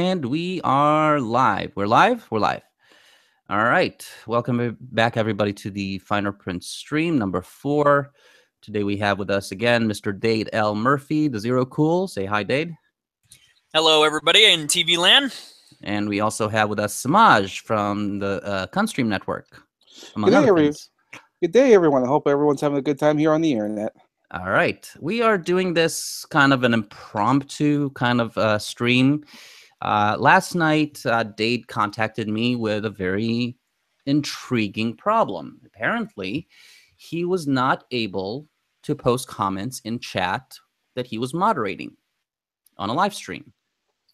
And we are live. We're live? We're live. All right. Welcome back, everybody, to the Finer Print stream number 4. Today we have with us again Mr. Dade L. Murphy, the Zero Cool. Say hi, Dade. Hello, everybody in TV land. And we also have with us Samaj from the Kunstream Network, among Good day, other things. Good day, everyone. I hope everyone's having a good time here on the internet. All right. We are doing this kind of an impromptu kind of stream. Last night, Dade contacted me with a very intriguing problem. Apparently, he was not able to post comments in chat that he was moderating on a live stream.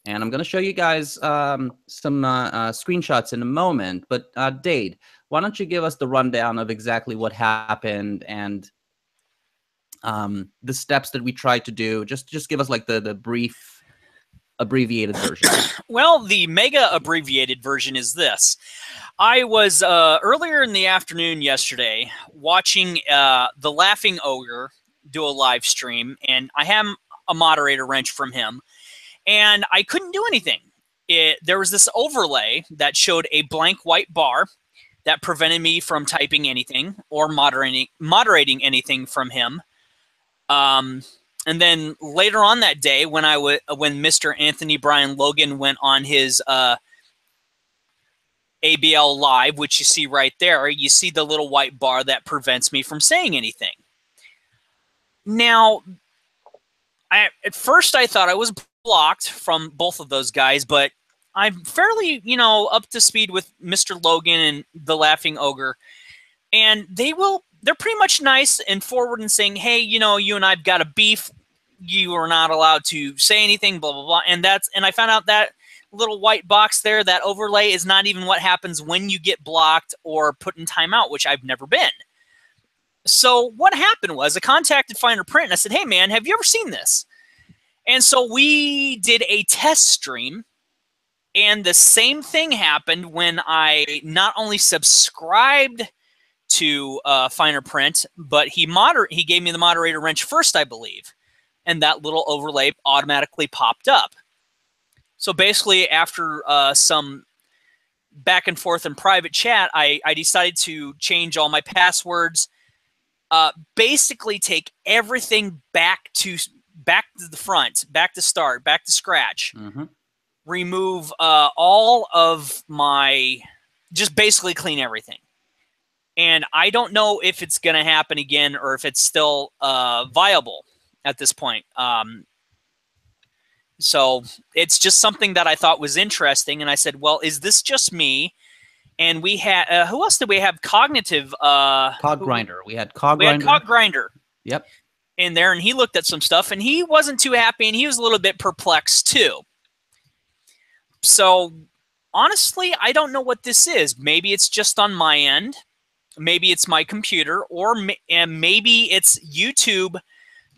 And I'm going to show you guys some screenshots in a moment. But Dade, why don't you give us the rundown of exactly what happened and the steps that we tried to do? Just give us like the brief abbreviated version. Well, the mega abbreviated version is this. I was earlier in the afternoon yesterday watching the Laughing Ogre do a live stream, and I have a moderator wrench from him, and I couldn't do anything. There was this overlay that showed a blank white bar that prevented me from typing anything or moderating anything from him. And then later on that day, when Mr. Anthony Brian Logan went on his ABL Live, which you see right there, you see the little white bar that prevents me from saying anything. Now, at first I thought I was blocked from both of those guys, but I'm fairly, up to speed with Mr. Logan and the Laughing Ogre, and they're pretty much nice and forward and saying, hey, you and I've got a beef. You are not allowed to say anything, blah, blah, blah. And I found out that little white box there, that overlay, is not even what happens when you get blocked or put in timeout, which I've never been. So what happened was I contacted Finer Print and I said, hey, man, have you ever seen this? And so we did a test stream. And the same thing happened when I not only subscribed to Finer Print, but he gave me the moderator wrench first, I believe, and that little overlay automatically popped up. So basically, after some back and forth in private chat, I decided to change all my passwords, basically take everything back to the front, back to start, back to scratch, remove all of my, just basically clean everything. And I don't know if it's going to happen again or if it's still viable at this point. So it's just something that I thought was interesting. And I said, well, is this just me? And we had, who else did we have? Cognitive. Cog Grinder. We had Cog Grinder. We had Cog Grinder. Yep. In there, and he looked at some stuff, and he wasn't too happy, and he was a little bit perplexed too. So honestly, I don't know what this is. Maybe it's just on my end. Maybe it's my computer, or maybe it's YouTube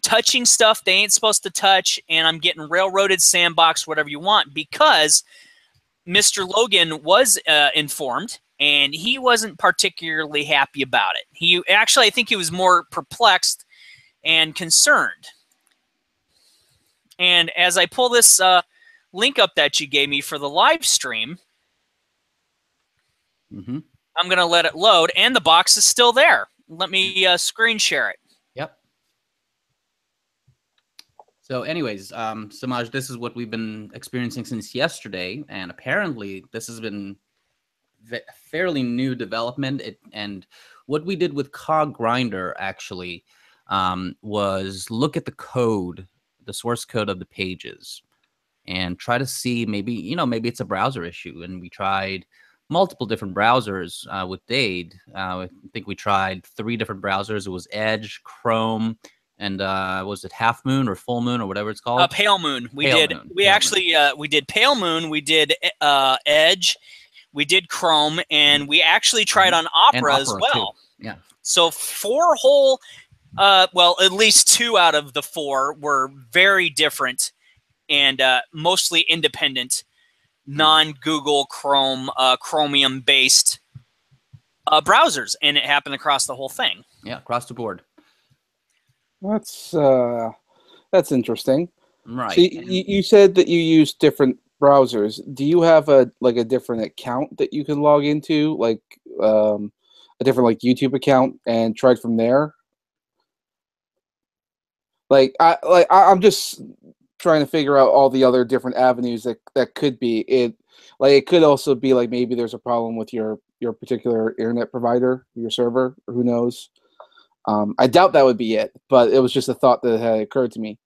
touching stuff they ain't supposed to touch, and I'm getting railroaded, Sandbox, whatever you want, because Mr. Logan was informed, and he wasn't particularly happy about it. I think he was more perplexed and concerned. And as I pull this link up that you gave me for the live stream, I'm going to let it load, and the box is still there. Let me screen share it. Yep. So anyways, Samaj, this is what we've been experiencing since yesterday, and apparently this has been fairly new development. And what we did with Cog Grinder actually was look at the code, the source code of the pages, and try to see maybe it's a browser issue. And we tried multiple different browsers with Dade. I think we tried 3 different browsers. It was Edge, Chrome, and was it Half Moon or Full Moon or whatever it's called? Pale Moon. We did Pale Moon. We did Edge. We did Chrome, and we actually tried on Opera as well. Too. Yeah. So 4 whole, well, at least 2 out of the 4 were very different and mostly independent, non-Google Chrome, Chromium-based browsers, and it happened across the whole thing. Yeah, across the board. That's interesting. Right. So you said that you used different browsers, do you have a different account that you can log into, like a different YouTube account, and try it from there? I'm just trying to figure out all the other different avenues that could be it. Like, it could also be like maybe there's a problem with your particular internet provider, your server, or who knows. I doubt that would be it, but it was just a thought that had occurred to me.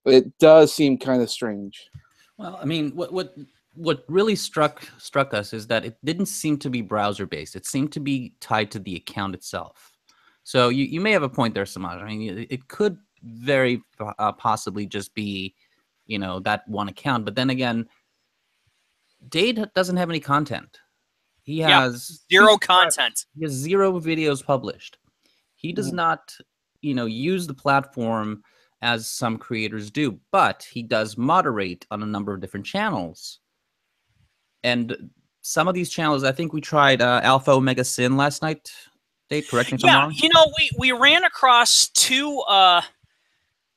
It does seem kind of strange. Well, I mean, what really struck us is that it didn't seem to be browser based. It seemed to be tied to the account itself. So you may have a point there, Samaj. I mean, it could very possibly just be, that one account. But then again, Dade doesn't have any content. He has zero content. He has 0 videos published. He does not, use the platform as some creators do, but he does moderate on a number of different channels. And some of these channels, I think we tried Alpha Omega Sin last night. Dave, correct me if I'm wrong. We ran across 2.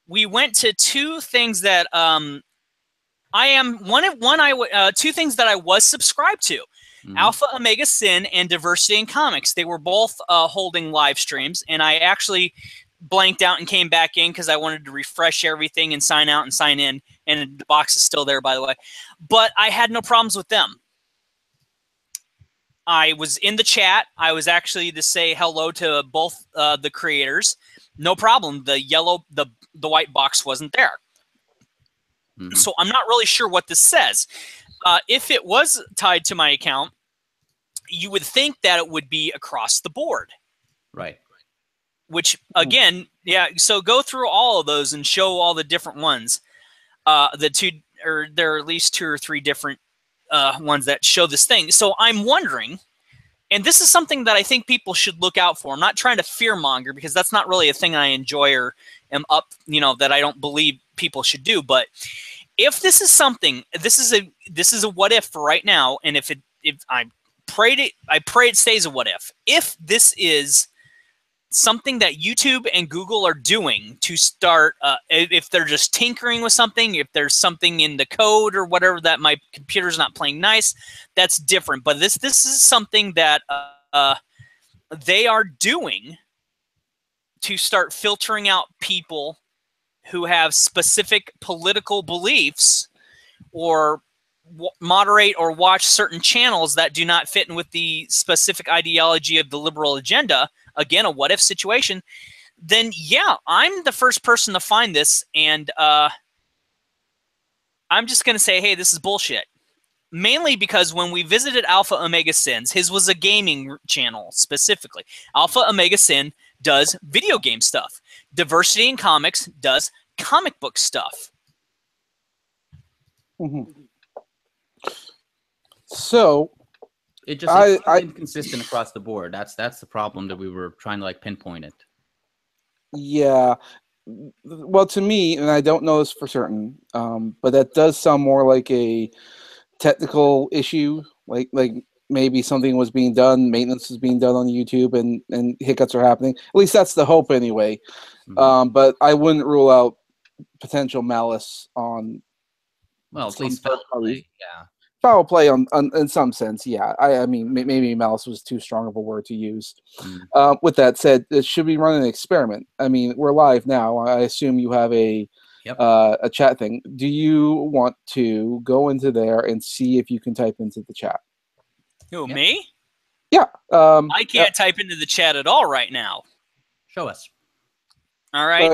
We went to 2 things that two things that I was subscribed to. Alpha Omega Sin and Diversity in Comics. They were both holding live streams, and I actually blanked out and came back in because I wanted to refresh everything and sign out and sign in, and the box is still there, by the way. But I had no problems with them. I was in the chat. I was actually to say hello to both the creators. No problem. The white box wasn't there. So I'm not really sure what this says. If it was tied to my account, you would think that it would be across the board. Right. Which, again, so go through all of those and show all the different ones. There are at least 2 or 3 different ones that show this thing. So I'm wondering, and this is something that I think people should look out for. I'm not trying to fearmonger, because that's not really a thing I enjoy or am up, that I don't believe people should do. But if this is something, this is a what if for right now, and if I pray it stays a what if. If this is something that YouTube and Google are doing to start, if they're just tinkering with something, if there's something in the code or whatever that my computer's not playing nice, that's different. But this is something that they are doing to start filtering out people who have specific political beliefs, or moderate or watch certain channels that do not fit in with the specific ideology of the liberal agenda. Again, a what-if situation. Then, yeah, I'm the first person to find this, and I'm just going to say, hey, this is bullshit. Mainly because when we visited Alpha Omega Sins, his was a gaming channel specifically. Alpha Omega Sin does video game stuff. Diversity in Comics does comic book stuff. So it's inconsistent across the board. That's the problem that we were trying to pinpoint it. Yeah. Well, to me, and I don't know this for certain, but that does sound more like a technical issue, like maybe something was being done, maintenance is being done on YouTube, and hiccups are happening. At least that's the hope anyway. But I wouldn't rule out potential malice on. Well, at least foul play, yeah. Foul play in some sense, yeah. I mean, maybe malice was too strong of a word to use. With that said, it should be running an experiment. I mean, we're live now. I assume you have a chat thing. Do you want to go into there and see if you can type into the chat? Who, me? Yeah. I can't type into the chat at all right now. Show us. All right.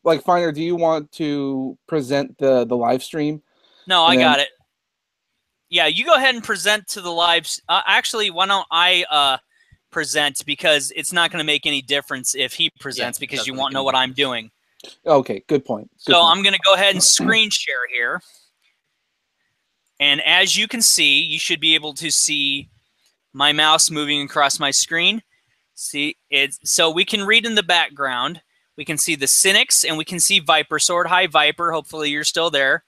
Like Finder, do you want to present the live stream? No, I got it. Yeah, you go ahead and present to the live. Actually, why don't I present, because it's not going to make any difference if he presents, because you won't know what I'm doing. Okay, good point. I'm going to go ahead and screen share here. And as you can see, you should be able to see my mouse moving across my screen. See, so we can read in the background. We can see the Cynics, and we can see Viper Sword. Hi, Viper. Hopefully you're still there.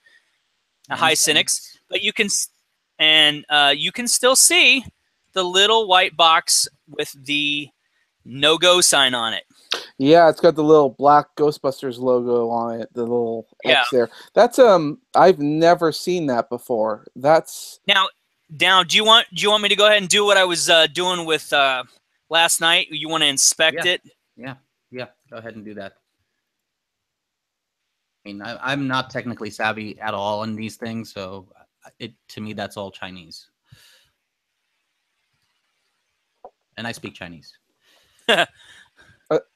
Hi, Cynics. But you can, and you can still see the little white box with the no-go sign on it. Yeah, it's got the little black Ghostbusters logo on it, the little Yeah. X there. That's I've never seen that before. That's Now, do you want me to go ahead and do what I was doing with last night? You want to inspect it? Yeah. Go ahead and do that. I mean, I'm not technically savvy at all in these things, so to me that's all Chinese, and I speak Chinese.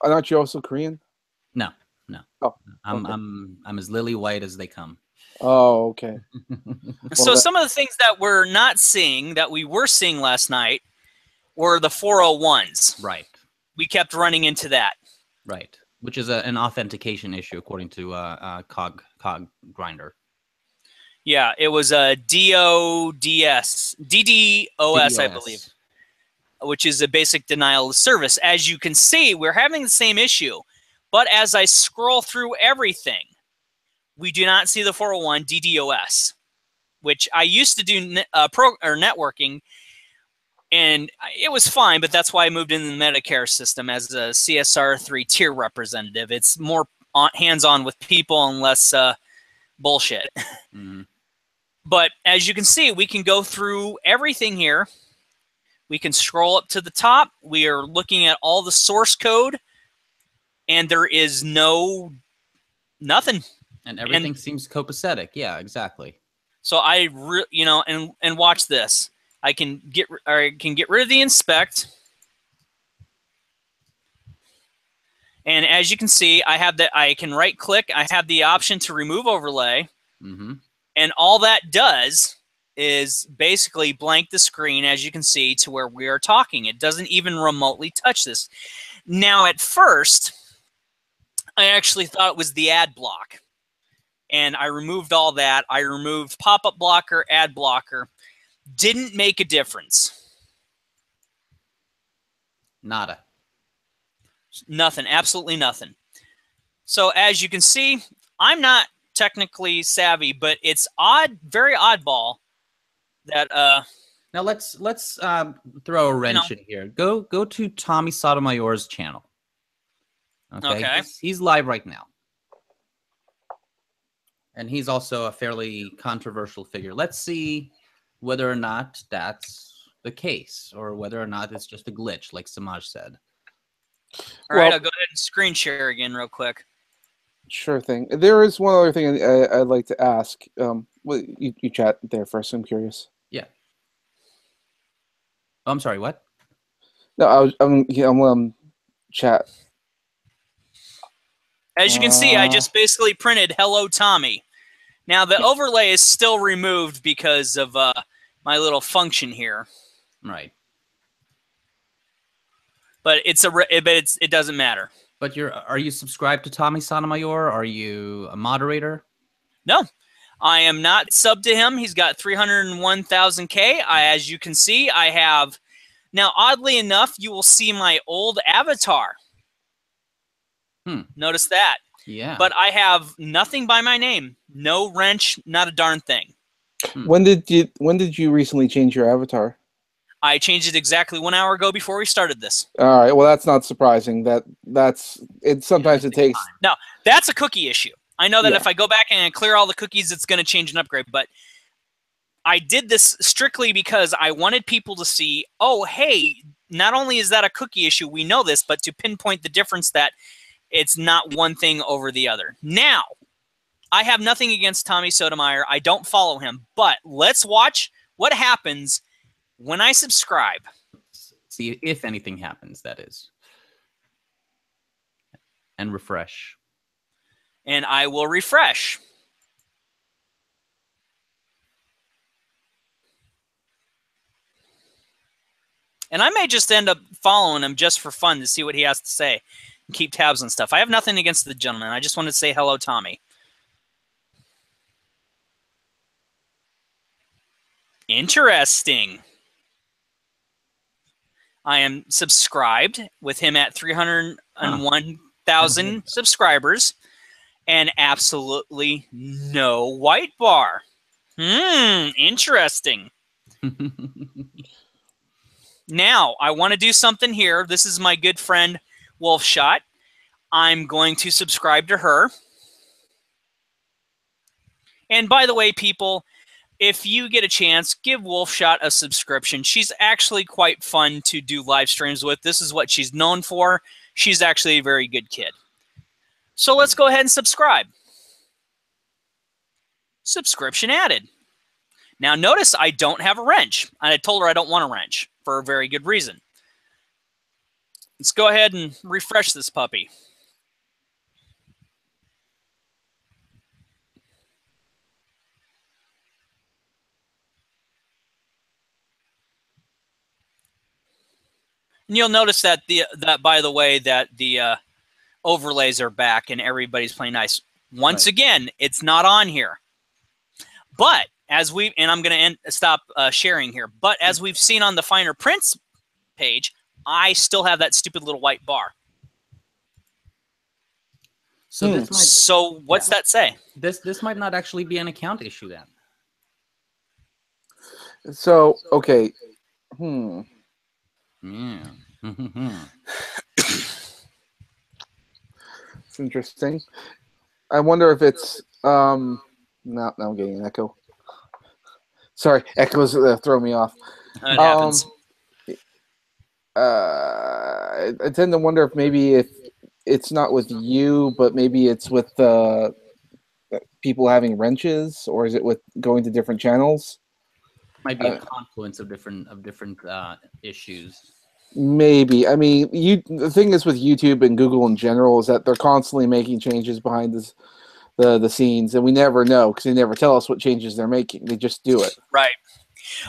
aren't you also Korean? No. Oh, I'm as lily white as they come. Oh, okay. So some of the things that we're not seeing that we were seeing last night were the 401s. Right. We kept running into that. Right. Which is an authentication issue according to Cog Grinder. Yeah, it was a DDoS, I believe, which is a basic denial of service. As you can see, we're having the same issue. But as I scroll through everything, we do not see the 401 DDoS, which I used to do networking, and it was fine, but that's why I moved into the Medicare system as a CSR3 tier representative. It's more hands-on with people and less bullshit. Mm-hmm. But as you can see, we can go through everything here. We can scroll up to the top. We are looking at all the source code, and there is nothing. And everything seems copacetic. Yeah, exactly. So and watch this. I can get rid of the inspect, and as you can see, I have that. I can right click. I have the option to remove overlay, and all that does is basically blank the screen, as you can see, to where we are talking. It doesn't even remotely touch this. Now, at first, I actually thought it was the ad block. And I removed all that. I removed pop-up blocker, ad blocker. Didn't make a difference. Nada. Nothing. Absolutely nothing. So as you can see, I'm not technically savvy, but it's odd, very oddball that now let's throw a wrench in here. Go to Tommy Sotomayor's channel. Okay. He's live right now. And he's also a fairly controversial figure. Let's see whether or not that's the case, or whether or not it's just a glitch, like Samaj said. All right, I'll go ahead and screen share again real quick. Sure thing. There is one other thing I'd like to ask. You chat there first. I'm curious. Yeah. Oh, I'm sorry. What? No, I'm chat. As you can see, I just basically printed "Hello, Tommy." Now the overlay is still removed because of my little function here. Right. But it doesn't matter. But are you subscribed to Tommy Sotomayor? Are you a moderator? No, I am not subbed to him. He's got 301,000K. As you can see, I have now. Oddly enough, you will see my old avatar. Notice that. Yeah. But I have nothing by my name. No wrench, not a darn thing. When did you recently change your avatar? I changed it exactly 1 hour ago before we started this. All right. Well, that's not surprising. That's it. Sometimes it takes. No, that's a cookie issue. I know that if I go back and clear all the cookies, it's going to change and upgrade. But I did this strictly because I wanted people to see, oh, hey, not only is that a cookie issue, we know this, but to pinpoint the difference that it's not one thing over the other. Now, I have nothing against Tommy Sotomayor. I don't follow him. But let's watch what happens when I subscribe. See if anything happens, that is. And refresh. And I will refresh. And I may just end up following him just for fun to see what he has to say. Keep tabs on stuff. I have nothing against the gentleman. I just wanted to say hello, Tommy. Interesting. I am subscribed with him at 301,000 subscribers and absolutely no white bar. Interesting. Now, I want to do something here. This is my good friend Wolfshot. I'm going to subscribe to her. And by the way, people, if you get a chance, give Wolfshot a subscription. She's actually quite fun to do live streams with. This is what she's known for. She's actually a very good kid. So let's go ahead and subscribe. Subscription added. Now notice I don't have a wrench. And I told her I don't want a wrench for a very good reason. Let's go ahead and refresh this puppy. And you'll notice that by the way, that the overlays are back and everybody's playing nice. Once again, it's not on here. But as we, and I'm going to stop sharing here, but as we've seen on the finer prints page, I still have that stupid little white bar. So this might, so what's that say? This might not actually be an account issue then. So, okay. Yeah. It's interesting. I wonder if it's no, I'm getting an echo. Sorry, echoes throw me off. It happens. I tend to wonder if maybe if it's not with you, but maybe it's with people having wrenches, or is it with going to different channels? Might be a confluence of different issues. Maybe. I mean, the thing is with YouTube and Google in general is that they're constantly making changes behind the scenes, and we never know because they never tell us what changes they're making. They just do it. Right.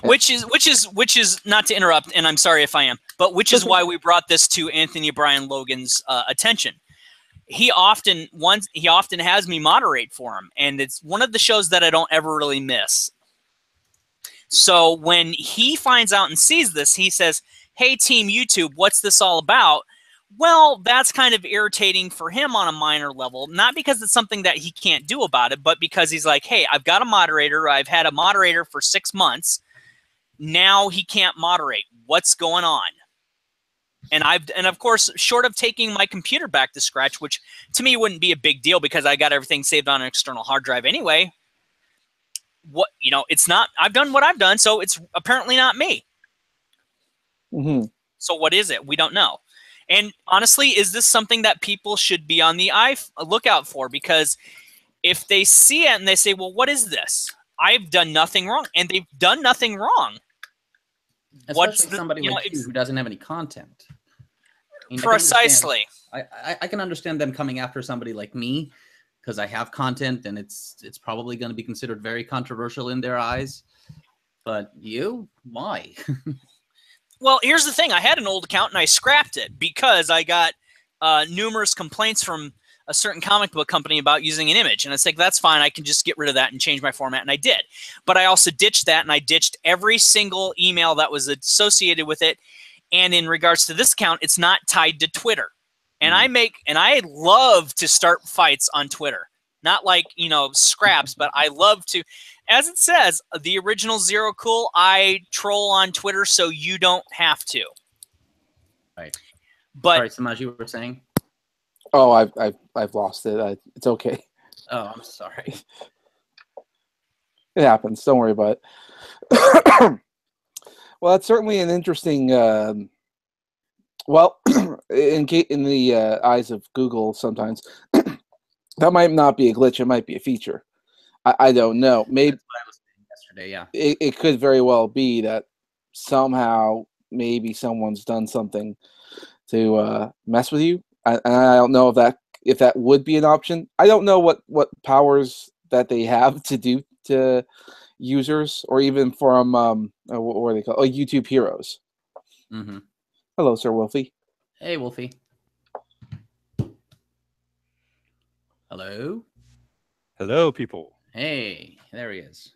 Which is not to interrupt, and I'm sorry if I am, but which is why we brought this to Anthony Brian Logan's attention. He often has me moderate for him, and it's one of the shows that I don't ever really miss. So when he finds out and sees this, he says, "Hey, Team YouTube, what's this all about?" Well, that's kind of irritating for him on a minor level, not because it's something that he can't do about it, but because he's like, hey, I've got a moderator. I've had a moderator for 6 months. Now he can't moderate. What's going on? And of course, short of taking my computer back to scratch, which to me wouldn't be a big deal because I got everything saved on an external hard drive anyway. It's not, I've done what I've done, so it's apparently not me. Mm-hmm. So what is it? We don't know. And honestly, is this something that people should be on the lookout for? Because if they see it and they say, well, what is this? I've done nothing wrong. And they've done nothing wrong. Especially somebody like you who doesn't have any content. I mean, precisely. I can understand them coming after somebody like me because I have content and it's probably going to be considered very controversial in their eyes. But you? Why? Well, here's the thing. I had an old account and I scrapped it because I got numerous complaints from a certain comic book company about using an image. And it's like, that's fine. I can just get rid of that and change my format. And I did. But I also ditched that, and I ditched every single email that was associated with it. And in regards to this account, it's not tied to Twitter. And I love to start fights on Twitter. Not like, scraps, but I love to. As it says, the original Zero Cool, I troll on Twitter so you don't have to. Right. But sorry, Samaj, you were saying? Oh, I've lost it. It's okay. Oh, I'm sorry. It happens. Don't worry about it. Well, that's certainly an interesting. Well, in the eyes of Google, sometimes that might not be a glitch. It might be a feature. I don't know. Maybe that's what I was saying yesterday. Yeah, it could very well be that somehow maybe someone's done something to mess with you. And I don't know if that would be an option. I don't know what powers that they have to do to users, or even from what are they called? Oh, YouTube Heroes. Mm-hmm. Hello, Sir Wolfie. Hey, Wolfie. Hello. Hello, people. Hey, there he is.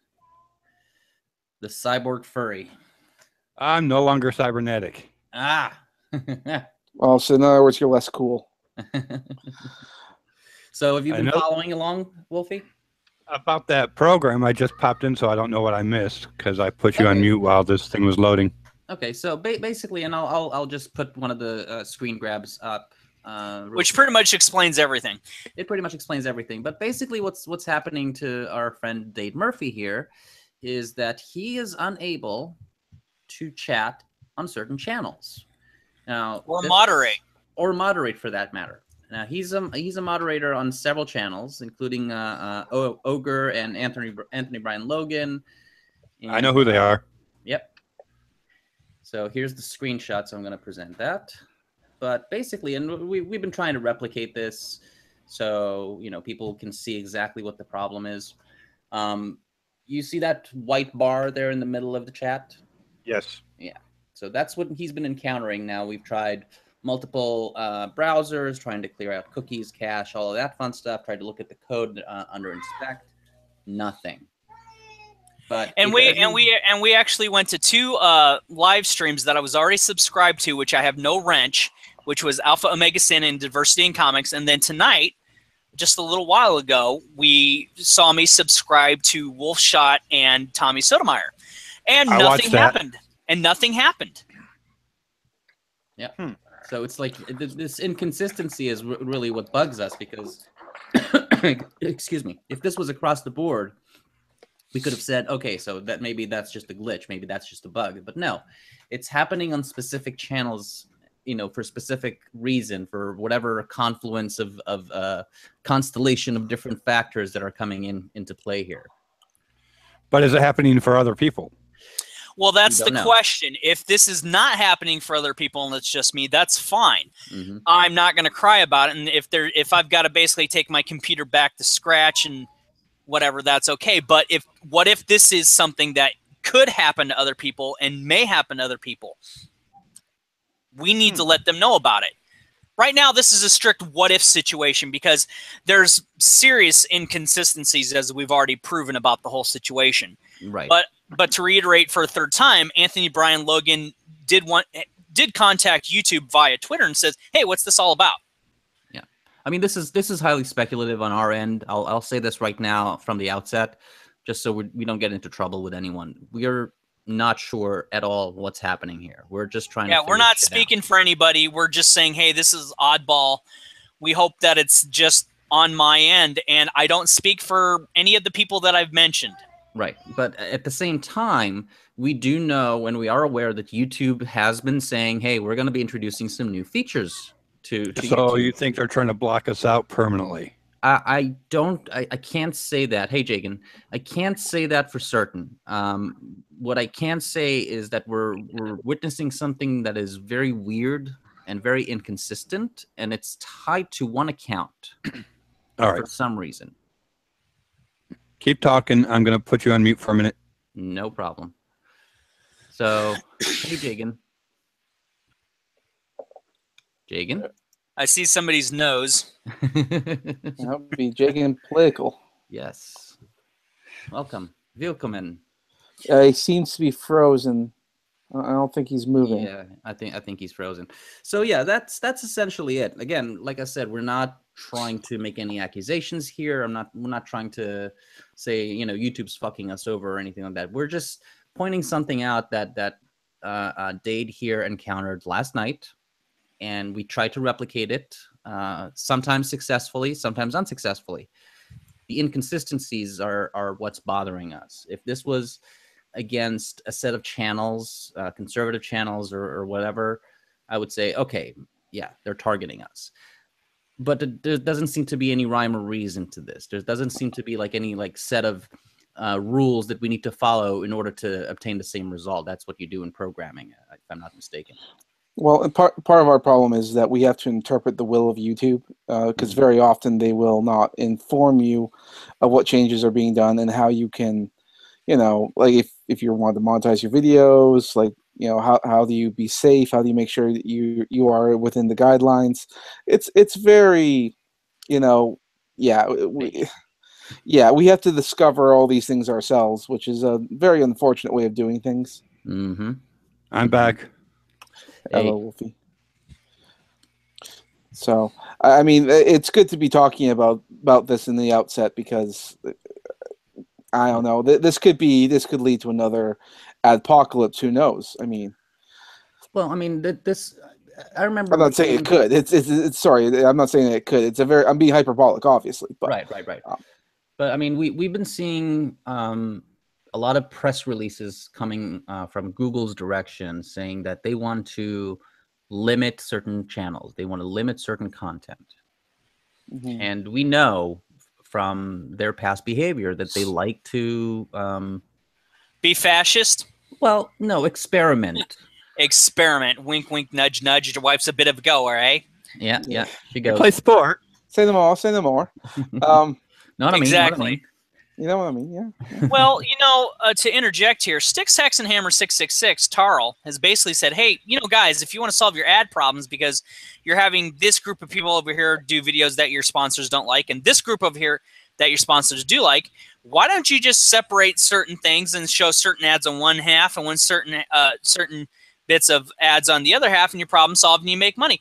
The cyborg furry. I'm no longer cybernetic. Ah. Well, so in other words, you're less cool. So have you been following along, Wolfie? About that program, I just popped in, so I don't know what I missed because I put you on mute while this thing was loading. Okay, so basically, and I'll just put one of the screen grabs up Which pretty much explains everything. It pretty much explains everything. But basically, what's happening to our friend Dade Murphy here is that he is unable to chat on certain channels. Now, or moderate for that matter. Now he's a moderator on several channels, including Ogre and Anthony Brian Logan. And, I know who they are. Yep. So here's the screenshot. So I'm going to present that. But basically, and we've been trying to replicate this, so people can see exactly what the problem is. You see that white bar there in the middle of the chat? Yes. Yeah. So that's what he's been encountering. Now we've tried multiple browsers, trying to clear out cookies, cache, all of that fun stuff. Tried to look at the code under inspect. Nothing. But we actually went to 2 live streams that I was already subscribed to, which I have no wrench, which was Alpha Omega Sin and Diversity in Comics, and then tonight, just a little while ago, we saw me subscribe to Wolfshot and Tommy Sotomayor, and nothing happened. And nothing happened. Yeah. So it's like this inconsistency is really what bugs us, because, excuse me, if this was across the board, we could have said, okay, so that maybe that's just a glitch, maybe that's just a bug. But no, it's happening on specific channels, for specific reason, for whatever confluence of constellation of different factors that are coming into play here. But is it happening for other people? Well, that's the question. If this is not happening for other people and it's just me, that's fine. Mm-hmm. I'm not going to cry about it. And if I've got to basically take my computer back to scratch and whatever, that's okay. But what if this is something that could happen to other people and may happen to other people? We need to let them know about it. Right now, this is a strict what-if situation because there's serious inconsistencies, as we've already proven about the whole situation. Right. But to reiterate for a third time, Anthony Brian Logan did contact YouTube via Twitter and says, "Hey, what's this all about?" Yeah, I mean, this is highly speculative on our end. I'll say this right now from the outset, just so we don't get into trouble with anyone. We are not sure at all what's happening here. We're just trying to. Yeah, we're not speaking for anybody. We're just saying, hey, this is oddball. We hope that it's just on my end, and I don't speak for any of the people that I've mentioned. Right, but at the same time, we do know and we are aware that YouTube has been saying, hey, we're going to be introducing some new features to So YouTube. you think they're trying to block us out permanently? I can't say that. Hey, Jagan, I can't say that for certain. What I can say is that we're witnessing something that is very weird and very inconsistent, and it's tied to one account. All right. For some reason. Keep talking. I'm going to put you on mute for a minute. No problem. So, hey, Jagan. Jagan? I see somebody's nose. That would be Jagan Political. Yes. Welcome. Willkommen. He seems to be frozen. I don't think he's moving. Yeah, I think he's frozen. So yeah, that's essentially it. Again, like I said, we're not trying to make any accusations here. We're not trying to say, YouTube's fucking us over or anything like that. We're just pointing something out that Dade here encountered last night, and we tried to replicate it, sometimes successfully, sometimes unsuccessfully. The inconsistencies are what's bothering us. If this was against a set of channels, conservative channels or whatever, I would say, okay, yeah, they're targeting us. But there doesn't seem to be any rhyme or reason to this. There doesn't seem to be any set of rules that we need to follow in order to obtain the same result. That's what you do in programming, if I'm not mistaken. Well, and part of our problem is that we have to interpret the will of YouTube, because very often they will not inform you of what changes are being done and how you can, like if you want to monetize your videos, like, how do you be safe? How do you make sure that you are within the guidelines? It's very, we have to discover all these things ourselves, which is a very unfortunate way of doing things. Mm-hmm. I'm back. Hello, Wolfie. So, I mean, it's good to be talking about this in the outset, because I don't know. This could lead to another adpocalypse. Who knows? I mean, well, I mean, this I remember. I'm not saying it could. It's sorry. I'm not saying it could. I'm being hyperbolic, obviously. But, right. But I mean, we've been seeing a lot of press releases coming from Google's direction saying that they want to limit certain channels. They want to limit certain content. Mm-hmm. And we know from their past behavior that they like to be fascist. Well, no, experiment. Experiment. Wink, wink, nudge, nudge. Your wife's a bit of a goer, eh? Yeah. She goes. Play sport. Say them all. Say them more. Exactly. You know what I mean? Yeah. Well, to interject here, Sticks, Hex, and Hammer 666, Tarl, has basically said, hey, guys, if you want to solve your ad problems because you're having this group of people over here do videos that your sponsors don't like and this group over here that your sponsors do like, why don't you just separate certain things and show certain ads on one half and certain bits of ads on the other half, and your problem solved and you make money.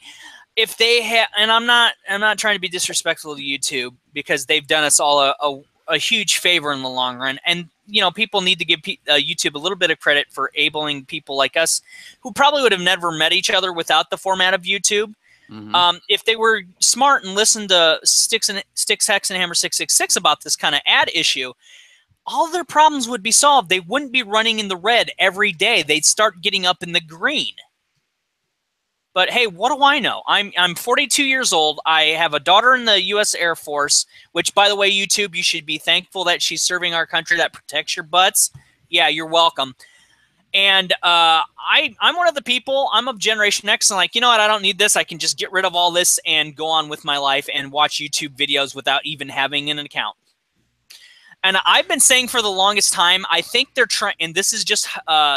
If they have, and I'm not trying to be disrespectful to YouTube because they've done us all a huge favor in the long run, and people need to give YouTube a little bit of credit for enabling people like us who probably would have never met each other without the format of YouTube. Mm-hmm. If they were smart and listened to Sticks, Hex, and Hammer 666 about this kind of ad issue, all their problems would be solved. They wouldn't be running in the red every day. They'd start getting up in the green. But hey, what do I know? I'm 42 years old. I have a daughter in the U.S. Air Force, which, by the way, YouTube, you should be thankful that she's serving our country. That protects your butts. Yeah, you're welcome. And I'm one of the people. I'm of Generation X, and like, you know what? I don't need this. I can just get rid of all this and go on with my life and watch YouTube videos without even having an account. And I've been saying for the longest time, I think they're trying, and this is just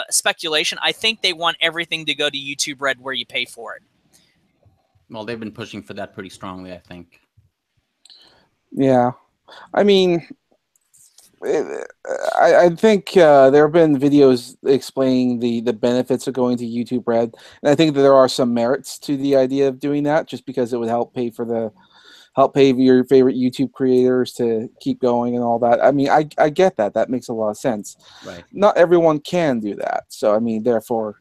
speculation, I think they want everything to go to YouTube Red where you pay for it. Well, they've been pushing for that pretty strongly, I think. Yeah. I mean, I think there have been videos explaining the benefits of going to YouTube Red. And I think that there are some merits to the idea of doing that just because it would help pay your favorite YouTube creators to keep going and all that. I mean, I get that. That makes a lot of sense. Right. Not everyone can do that. So, I mean, therefore,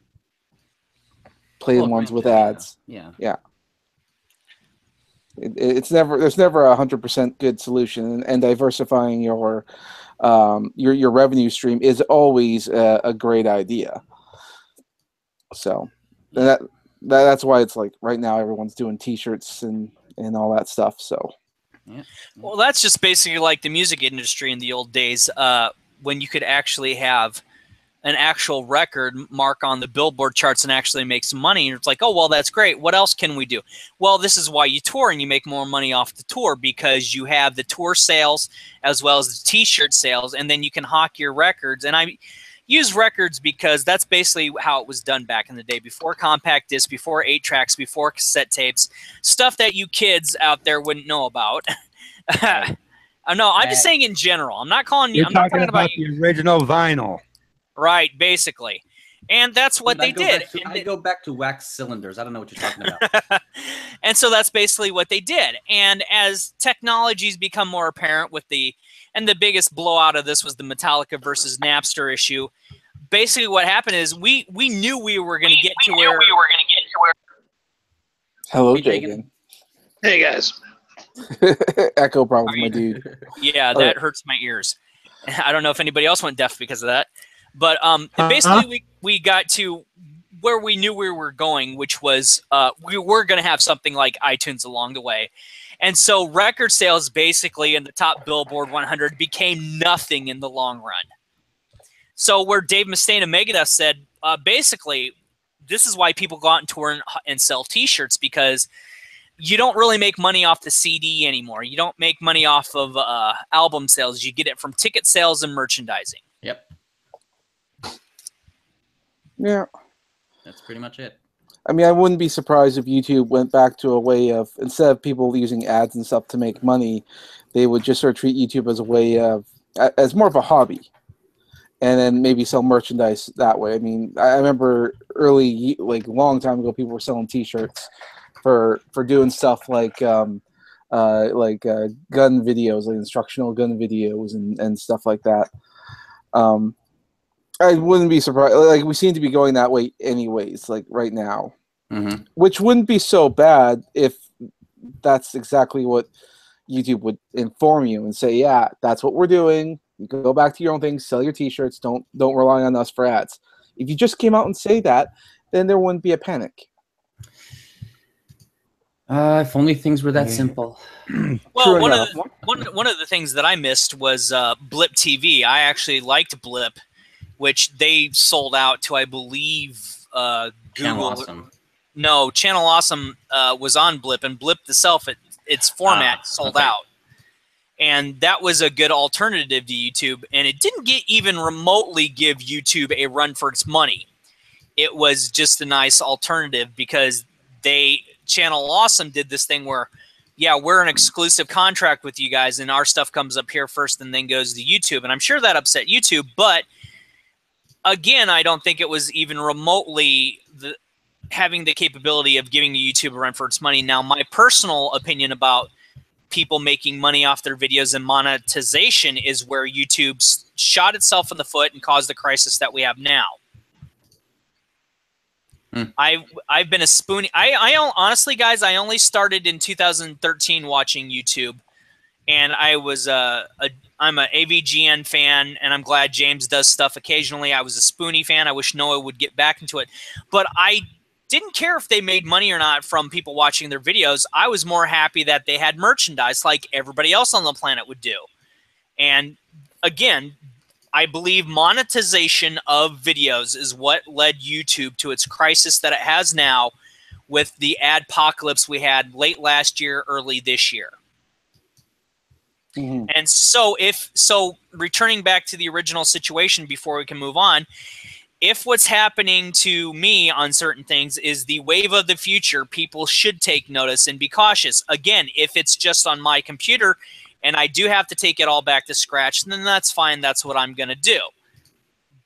play the ones with ads. Yeah. There's never a 100% good solution, and diversifying your revenue stream is always a great idea. So, and that's why it's like right now everyone's doing T-shirts and all that stuff. So, yeah. Well, that's just basically like the music industry in the old days, when you could actually have an actual record mark on the Billboard charts and actually make some money. And it's like, oh, well, that's great. What else can we do? Well, this is why you tour, and you make more money off the tour because you have the tour sales as well as the T-shirt sales, and then you can hawk your records. And I use records because that's basically how it was done back in the day, before compact disc, before 8-tracks, before cassette tapes, stuff that you kids out there wouldn't know about. No, I'm just saying in general. I'm not calling you. You're I'm not talking about the original vinyl. Right, basically. And that's what they did. I go back to wax cylinders. I don't know what you're talking about. And so that's basically what they did. And as technologies become more apparent and the biggest blowout of this was the Metallica versus Napster issue. Basically what happened is we knew we were going to get to where... Hello, Jagan. Hey, guys. Echo problems, my dude. Yeah, that hurts my ears. I don't know if anybody else went deaf because of that. But basically, we got to where we knew we were going, which was we were going to have something like iTunes along the way. And so record sales basically in the top Billboard 100 became nothing in the long run. So where Dave Mustaine of Megadeth said, basically, this is why people go out and tour and sell T-shirts, because you don't really make money off the CD anymore. You don't make money off of album sales. You get it from ticket sales and merchandising. Yep. Yeah. That's pretty much it. I mean, I wouldn't be surprised if YouTube went back to a way of, instead of people using ads and stuff to make money, they would just sort of treat YouTube as a way of, as more of a hobby, and then maybe sell merchandise that way. I mean, I remember long time ago, people were selling T-shirts for doing stuff like gun videos, like instructional gun videos and stuff like that. I wouldn't be surprised. Like, we seem to be going that way anyways, like right now. which wouldn't be so bad if that's exactly what YouTube would inform you and say, yeah, that's what we're doing. You can go back to your own thing, sell your T-shirts. Don't rely on us for ads. If you just came out and say that, then there wouldn't be a panic. If only things were that simple. Well, one of the things that I missed was Blip TV. I actually liked Blip, which they sold out to, I believe, Google. Channel Awesome. No, Channel Awesome was on Blip, and Blip itself, its format sold out. And that was a good alternative to YouTube, and it didn't even remotely give YouTube a run for its money. It was just a nice alternative because Channel Awesome did this thing where, yeah, we're an exclusive contract with you guys, and our stuff comes up here first and then goes to YouTube. And I'm sure that upset YouTube, but again, I don't think it was even remotely having the capability of giving YouTube a run for its money. Now, my personal opinion about people making money off their videos and monetization is where YouTube shot itself in the foot and caused the crisis that we have now. I've been a spoonie. I honestly, guys, I only started in 2013 watching YouTube, and I was I'm a AVGN fan, and I'm glad James does stuff occasionally. I was a Spoonie fan. I wish Noah would get back into it, but I didn't care if they made money or not from people watching their videos. I was more happy that they had merchandise like everybody else on the planet would do. And again, I believe monetization of videos is what led YouTube to its crisis that it has now with the adpocalypse we had late last year, early this year. And so returning back to the original situation before we can move on, if what's happening to me on certain things is the wave of the future, people should take notice and be cautious. Again, if it's just on my computer and I do have to take it all back to scratch, then that's fine. That's what I'm going to do.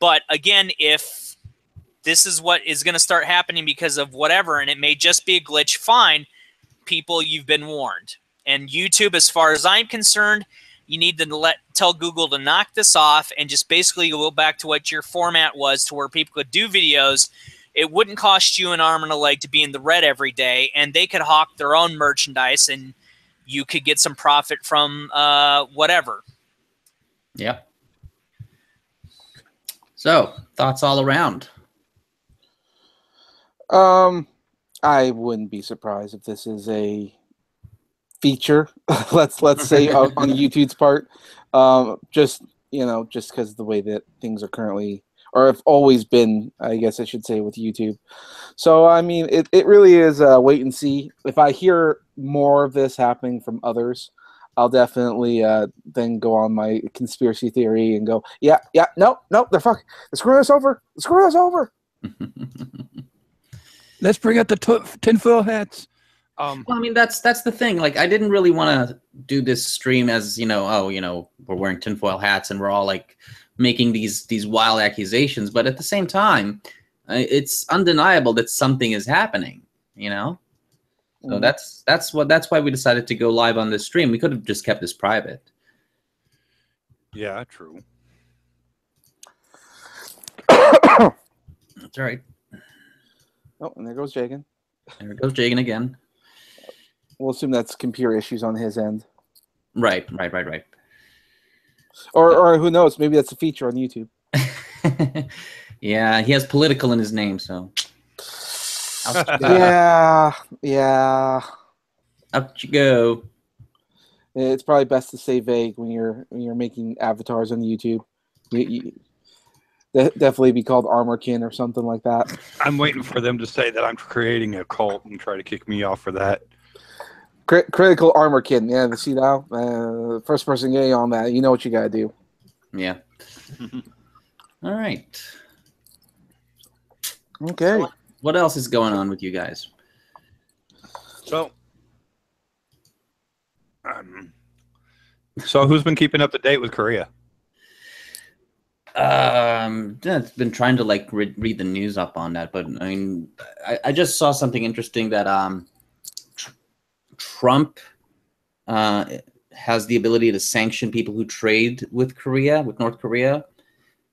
But again, if this is what is going to start happening because of whatever, and it may just be a glitch, fine. People, you've been warned. And YouTube, as far as I'm concerned, you need to tell Google to knock this off and just basically go back to what your format was, to where people could do videos. It wouldn't cost you an arm and a leg to be in the red every day, and they could hawk their own merchandise, and you could get some profit from whatever. Yep. So, thoughts all around? I wouldn't be surprised if this is a feature, let's say on YouTube's part, just because of the way that things are currently, or have always been, I guess I should say, with YouTube. So I mean, it really is wait and see. If I hear more of this happening from others, I'll definitely then go on my conspiracy theory and go, no, they're screwing us over. Let's bring out the tinfoil hats. Well, I mean, that's the thing. Like, I didn't really want to do this stream as, we're wearing tinfoil hats and we're all like making these wild accusations. But at the same time, it's undeniable that something is happening, So that's why we decided to go live on this stream. We could have just kept this private. Yeah, true. That's right. Oh, and there goes Jagan. There goes Jagan again. We'll assume that's computer issues on his end. Right. Or who knows? Maybe that's a feature on YouTube. Yeah, he has political in his name, so. Yeah. Up you go. It's probably best to stay vague when you're making avatars on YouTube. You definitely be called Armorkin or something like that. I'm waiting for them to say that I'm creating a cult and try to kick me off for that. Critical Armorkin. Yeah, see now? First person getting on that. You know what you got to do. Yeah. All right. Okay. So what else is going on with you guys? So who's been keeping up to date with Korea? I've been trying to read the news up on that, but I mean, I just saw something interesting that Trump has the ability to sanction people who trade with North Korea.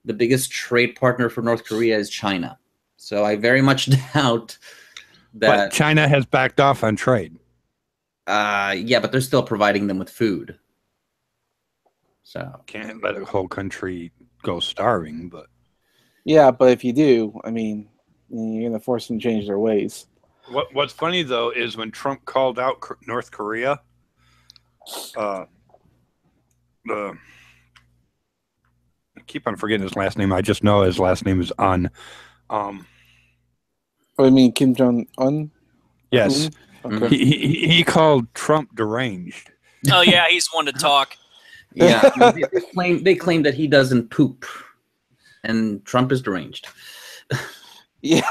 The biggest trade partner for North Korea is China. So I very much doubt that China has backed off on trade. yeah, but they're still providing them with food. So Can't let a whole country go starving, but Yeah, but if you do, I mean, you're going to force them to change their ways. what's funny though is when Trump called out North Korea, I keep on forgetting his last name. I just know his last name is Un. Oh, I mean Kim Jong Un. Yes, Okay. he called Trump deranged. Oh yeah, he's one to talk. yeah, I mean, they claim that he doesn't poop, and Trump is deranged. Yeah.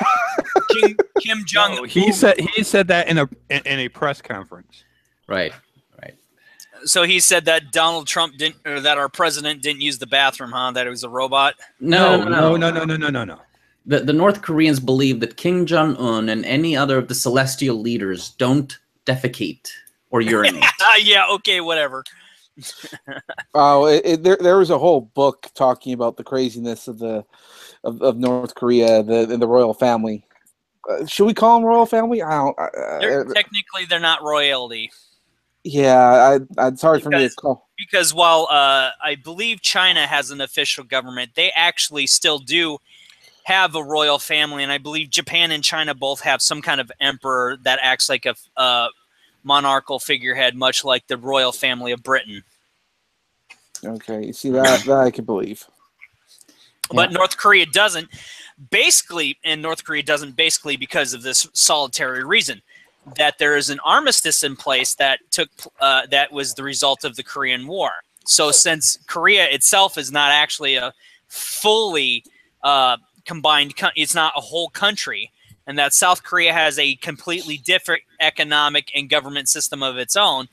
Kim Jong. No, he said that in a press conference. Right. So he said that Donald Trump didn't, or that our president didn't use the bathroom, huh? That it was a robot. No. The North Koreans believe that Kim Jong Un and any other of the celestial leaders don't defecate or urinate. Yeah. Okay. Whatever. Oh, there was a whole book talking about the craziness of of North Korea, the royal family. Should we call them royal family? I don't. Technically, they're not royalty. Yeah, it's hard for me to call. Because while I believe China has an official government, they actually still do have a royal family, and I believe Japan and China both have some kind of emperor that acts like a monarchical figurehead, much like the royal family of Britain. Okay, you see that I can believe. But North Korea doesn't. Basically, because of this solitary reason, that there is an armistice in place that that was the result of the Korean War. So since Korea itself is not actually a fully combined, it's not a whole country, and that South Korea has a completely different economic and government system of its own,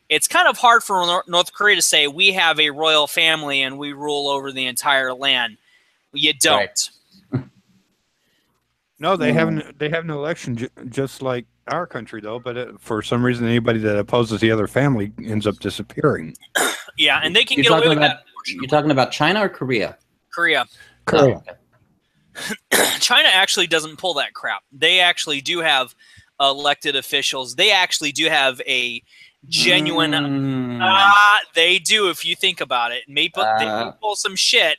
it's kind of hard for North Korea to say we have a royal family and we rule over the entire land. You don't. Right. No, they have an election just like our country, though. But for some reason, anybody that opposes the other family ends up disappearing. Yeah, and they can get away with that. You're talking about China or Korea? Korea. Oh, okay. China actually doesn't pull that crap. They actually do have elected officials. They actually do have a genuine. They do, if you think about it. Maybe they pull some shit,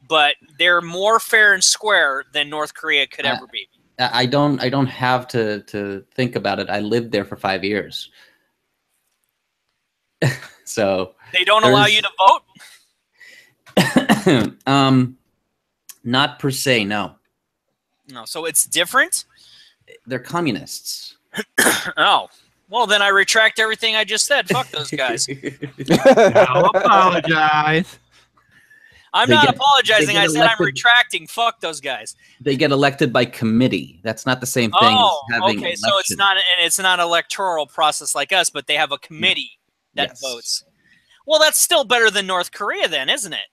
but they're more fair and square than North Korea could ever be. I don't have to think about it. I lived there for 5 years. So they don't allow you to vote? Not per se, no. No, so it's different? They're communists. Oh. Well, then I retract everything I just said. Fuck those guys. I'll apologize. I'm not apologizing. I said I'm retracting. Fuck those guys. They get elected by committee. That's not the same thing as having okay. So it's not an electoral process like us, but they have a committee that votes. Well, that's still better than North Korea, then, isn't it?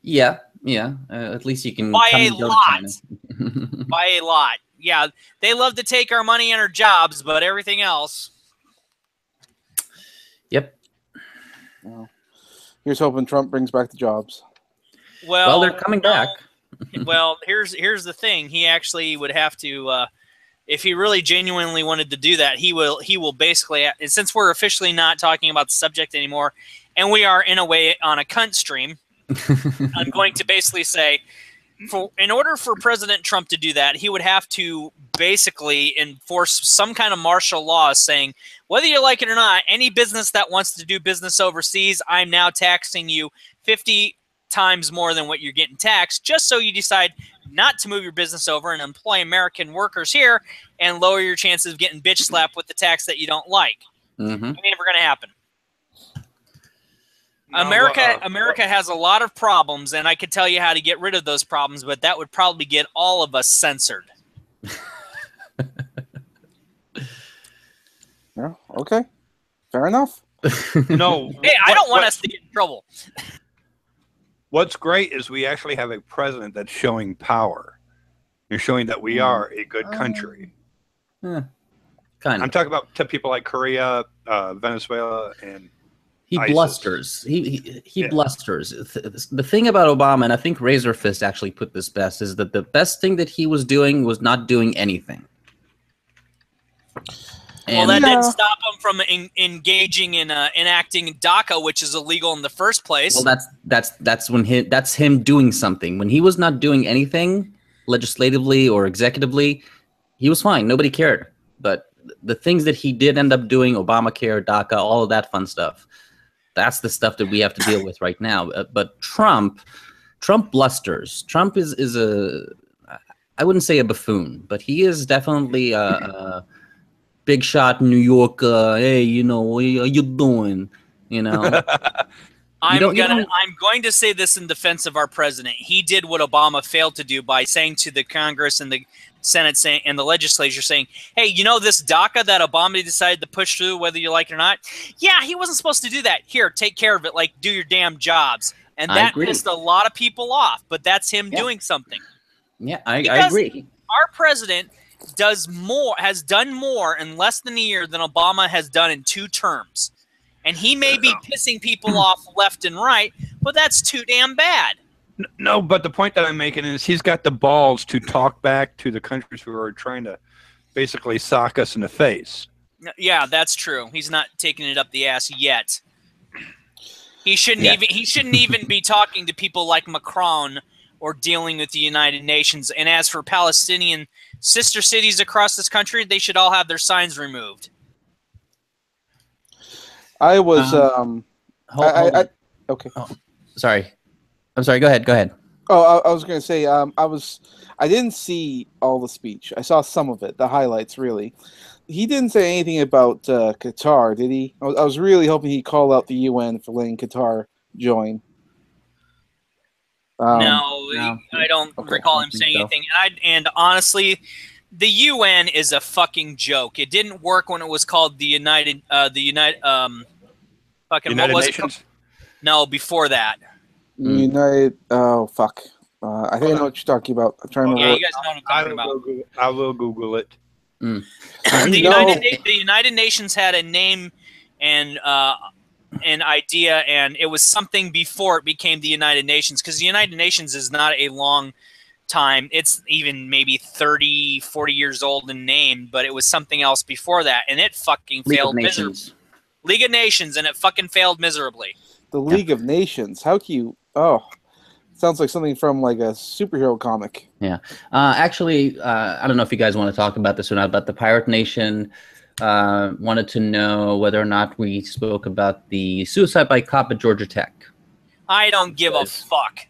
Yeah. At least you can by a lot. By a lot. Yeah, they love to take our money and our jobs, but everything else. Yep. Well, here's hoping Trump brings back the jobs. Well, they're coming back. Well, here's the thing. He actually would have to, if he really genuinely wanted to do that, he will basically, since we're officially not talking about the subject anymore, and we are in a way on a cunt stream, I'm going to basically say, in order for President Trump to do that, he would have to basically enforce some kind of martial law saying, whether you like it or not, any business that wants to do business overseas, I'm now taxing you 50 times more than what you're getting taxed, just so you decide not to move your business over and employ American workers here and lower your chances of getting bitch slapped with the tax that you don't like. Ain't never going to happen. America has a lot of problems, and I could tell you how to get rid of those problems, but that would probably get all of us censored. Yeah, okay. Fair enough. No. Hey, I don't want us to get in trouble. What's great is we actually have a president that's showing power. You're showing that we are a good country. Kind of. I'm talking about to people like Korea, Venezuela, and he ISIS. blusters. He blusters. The thing about Obama, and I think Razorfist actually put this best, is that the best thing that he was doing was not doing anything. Well, And that didn't stop him from engaging in enacting DACA, which is illegal in the first place. well, that's him doing something. When he was not doing anything legislatively or executively, he was fine. Nobody cared. But the things that he did end up doing, Obamacare, DACA, all of that fun stuff, that's the stuff that we have to deal with right now. But Trump blusters. Trump is a, I wouldn't say a buffoon, but he is definitely a big shot New Yorker. Hey, you know, what are you doing? You know. I'm going to say this in defense of our president. He did what Obama failed to do by saying to the Congress and the Senate and the legislature, saying, hey, you know this DACA that Obama decided to push through, whether you like it or not? Yeah, he wasn't supposed to do that. Here, take care of it. Like, do your damn jobs. And that pissed a lot of people off. But that's him doing something. Yeah, I agree. Our president has done more in less than a year than Obama has done in 2 terms. And he may be pissing people off left and right, but that's too damn bad. No, but the point that I'm making is he's got the balls to talk back to the countries who are trying to basically sock us in the face. Yeah, that's true. He's not taking it up the ass yet. He shouldn't even be talking to people like Macron or dealing with the United Nations. And as for Palestinian sister cities across this country, they should all have their signs removed. I was okay. Oh, sorry. I'm sorry. Go ahead. Oh, I was going to say I didn't see all the speech. I saw some of it, the highlights really. He didn't say anything about Qatar, did he? I was really hoping he'd call out the UN for letting Qatar join. No, I don't recall him saying anything. And honestly, the UN is a fucking joke. It didn't work when it was called the United Nations? No, before that. United. Oh fuck! I think I know what you're talking about. I'm trying to remember. Yeah, you guys know what I'm talking about. I will Google it. The United Nations had a name and an idea, and it was something before it became the United Nations, because the United Nations is not a long time. It's even maybe 30, 40 years old in name, but it was something else before that, and it fucking failed miserably. League of Nations, and it fucking failed miserably. The League of Nations. How can you? Oh, sounds like something from like a superhero comic. Yeah. Actually, I don't know if you guys want to talk about this or not, but the Pirate Nation wanted to know whether or not we spoke about the suicide by cop at Georgia Tech. I don't give a fuck.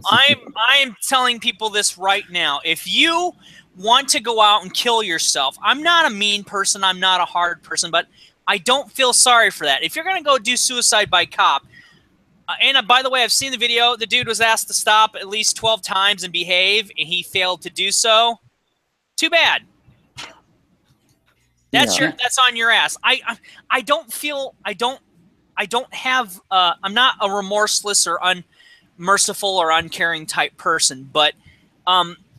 I'm telling people this right now. If you want to go out and kill yourself, I'm not a mean person, I'm not a hard person, but I don't feel sorry for that. If you're going to go do suicide by cop, and by the way, I've seen the video. The dude was asked to stop at least 12 times and behave, and he failed to do so. Too bad. That's on your ass. I don't have I'm not a remorseless or unmerciful or uncaring type person, but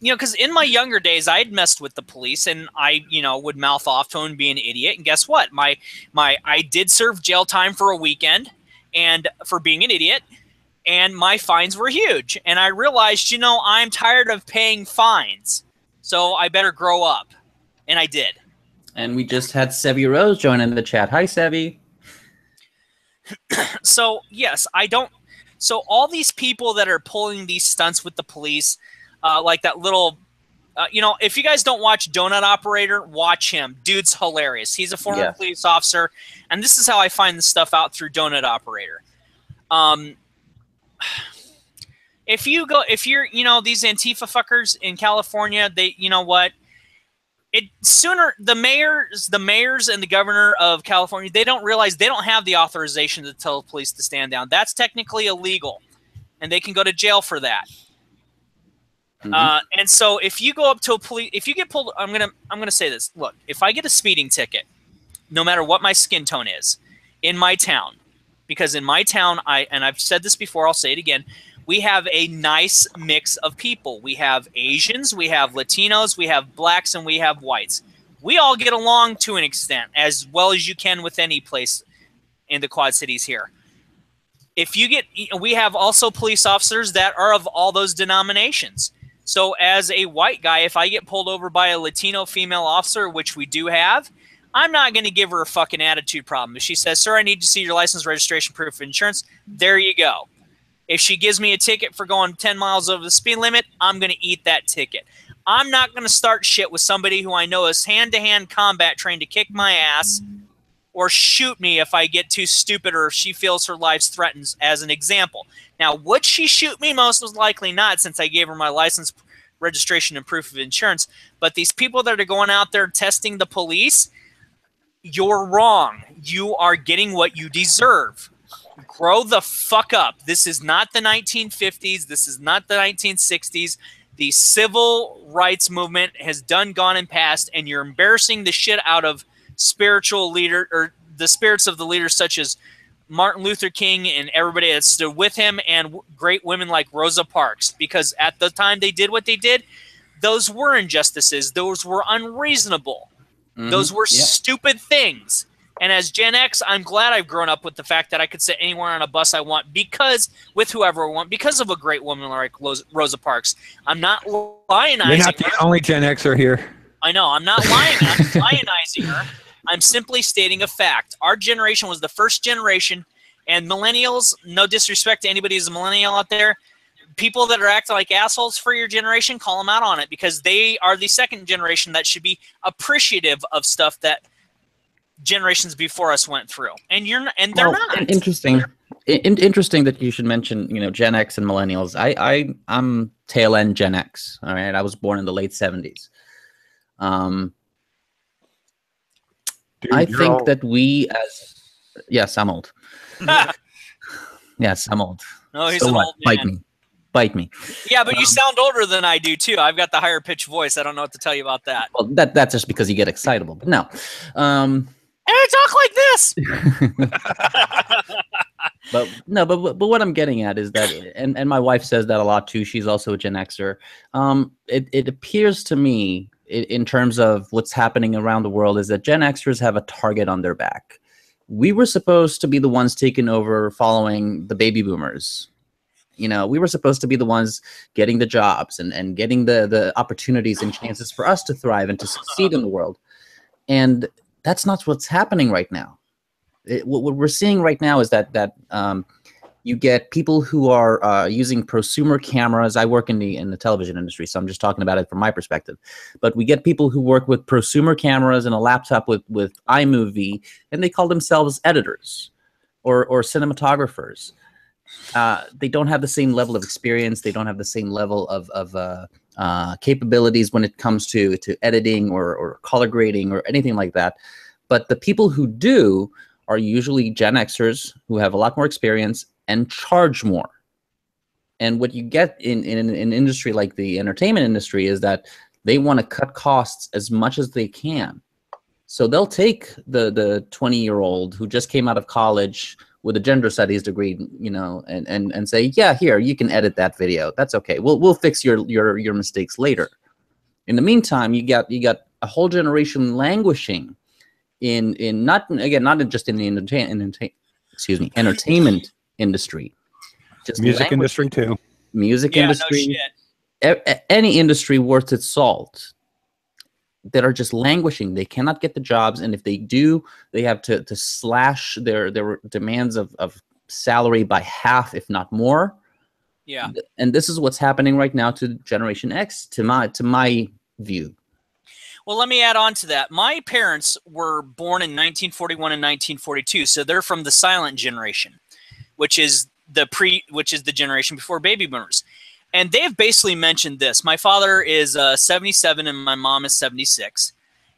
because in my younger days I had messed with the police, and I would mouth off to him and be an idiot. And guess what? I did serve jail time for a weekend and for being an idiot, and my fines were huge. And I realized, I'm tired of paying fines, so I better grow up. And I did. And we just had Sevi Rose join in the chat. Hi, Sevi. So, yes, so all these people that are pulling these stunts with the police, like that little, if you guys don't watch Donut Operator, watch him. Dude's hilarious. He's a former police officer, and this is how I find this stuff out, through Donut Operator. If you're, these Antifa fuckers in California, they, the mayors and the governor of California, they don't realize they don't have the authorization to tell the police to stand down. That's technically illegal, and they can go to jail for that. And so if you go up to a police, if you get pulled, I'm gonna say this. Look, if I get a speeding ticket, no matter what my skin tone is, in my town, because in my town, and I've said this before, I'll say it again, we have a nice mix of people. We have Asians, we have Latinos, we have blacks, and we have whites. We all get along to an extent, as well as you can with any place in the Quad Cities here. We have also police officers that are of all those denominations. So as a white guy, if I get pulled over by a Latino female officer, which we do have, I'm not going to give her a fucking attitude problem. If she says, sir, I need to see your license, registration, proof of insurance, there you go. If she gives me a ticket for going 10 miles over the speed limit, I'm going to eat that ticket. I'm not going to start shit with somebody who I know is hand-to-hand combat trained to kick my ass or shoot me if I get too stupid or if she feels her life's threatened, as an example. Now, would she shoot me? Most likely not, since I gave her my license, registration, and proof of insurance. But these people that are going out there testing the police, you're wrong. You are getting what you deserve. Grow the fuck up. This is not the 1950s. This is not the 1960s. The civil rights movement has gone and passed, and you're embarrassing the shit out of spiritual leader, or the spirits of the leaders such as Martin Luther King and everybody that stood with him, and great women like Rosa Parks, because at the time they did what they did, those were injustices. Those were unreasonable. Those were stupid things. And as Gen X, I'm glad I've grown up with the fact that I could sit anywhere on a bus I want, because with whoever I want, because of a great woman like Rosa Parks. I'm not lionizing You're not the only Gen Xer here. I know. I'm not lying. I'm lionizing her. I'm simply stating a fact. Our generation was the first generation, and millennials, no disrespect to anybody who's a millennial out there, people that are acting like assholes for your generation, call them out on it, because they are the second generation that should be appreciative of stuff that generations before us went through, and they're not. Interesting that you should mention, Gen X and millennials. I'm tail end Gen X. All right, I was born in the late 70s. Dude, I think that we, yes, I'm old. Yes, I'm old. No, he's so an what? old man. Bite me. Yeah, but you sound older than I do too. I've got the higher pitched voice. I don't know what to tell you about that. Well, that's just because you get excitable. But no. And I talk like this. But what I'm getting at is that, and my wife says that a lot too. She's also a Gen Xer. It appears to me, in terms of what's happening around the world, is that Gen Xers have a target on their back. We were supposed to be the ones taking over following the baby boomers. We were supposed to be the ones getting the jobs and getting the opportunities and chances for us to thrive and to succeed in the world. And that's not what's happening right now. What we're seeing right now is that you get people who are using prosumer cameras. I work in the television industry, so I'm just talking about it from my perspective. But we get people who work with prosumer cameras and a laptop with iMovie, and they call themselves editors or cinematographers. They don't have the same level of experience. They don't have the same level of capabilities when it comes to editing or color grading or anything like that. But the people who do are usually Gen Xers who have a lot more experience and charge more. And what you get in an industry like the entertainment industry is that they want to cut costs as much as they can. So they'll take the 20-year-old who just came out of college with a gender studies degree, and say, yeah, here, you can edit that video. That's okay. We'll fix your mistakes later. In the meantime, you got a whole generation languishing in not just in the entertainment industry, just music industry too. Music Yeah, industry, no shit. any industry worth its salt, that are just languishing. They cannot get the jobs, and if they do, they have to slash their demands of salary by half, if not more. Yeah. And this is what's happening right now to Generation X, to my view. Well, let me add on to that. My parents were born in 1941 and 1942, so they're from the silent generation, which is the generation before baby boomers. And they've basically mentioned this. My father is 77 and my mom is 76.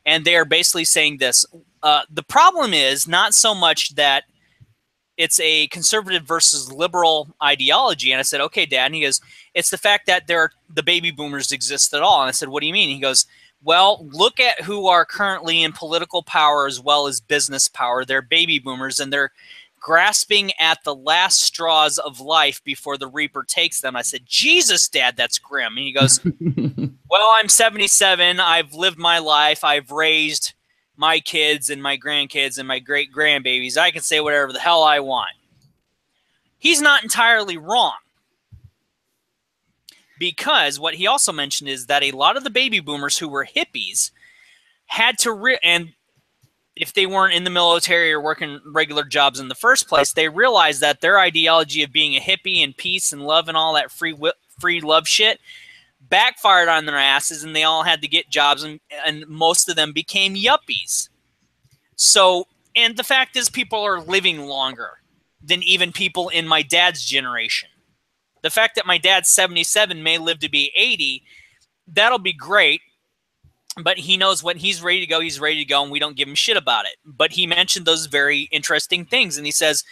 And they are basically saying this. The problem is not so much that it's a conservative versus liberal ideology. And I said, okay, Dad. And he goes, it's the fact that the baby boomers exist at all. And I said, what do you mean? He goes, well, look at who are currently in political power as well as business power. They're baby boomers, and they're grasping at the last straws of life before the reaper takes them. I said, Jesus, Dad, that's grim. And he goes, well, I'm 77. I've lived my life. I've raised my kids and my grandkids and my great-grandbabies. I can say whatever the hell I want. He's not entirely wrong. because what he also mentioned is that a lot of the baby boomers who were hippies had to and if they weren't in the military or working regular jobs in the first place, they realized that their ideology of being a hippie and peace and love and all that free love shit backfired on their asses, and they all had to get jobs, and most of them became yuppies. So, and the fact is, people are living longer than even people in my dad's generation. The fact that my dad's 77 may live to be 80, that'll be great. But he knows when he's ready to go, and we don't give him shit about it. But he mentioned those very interesting things, and he says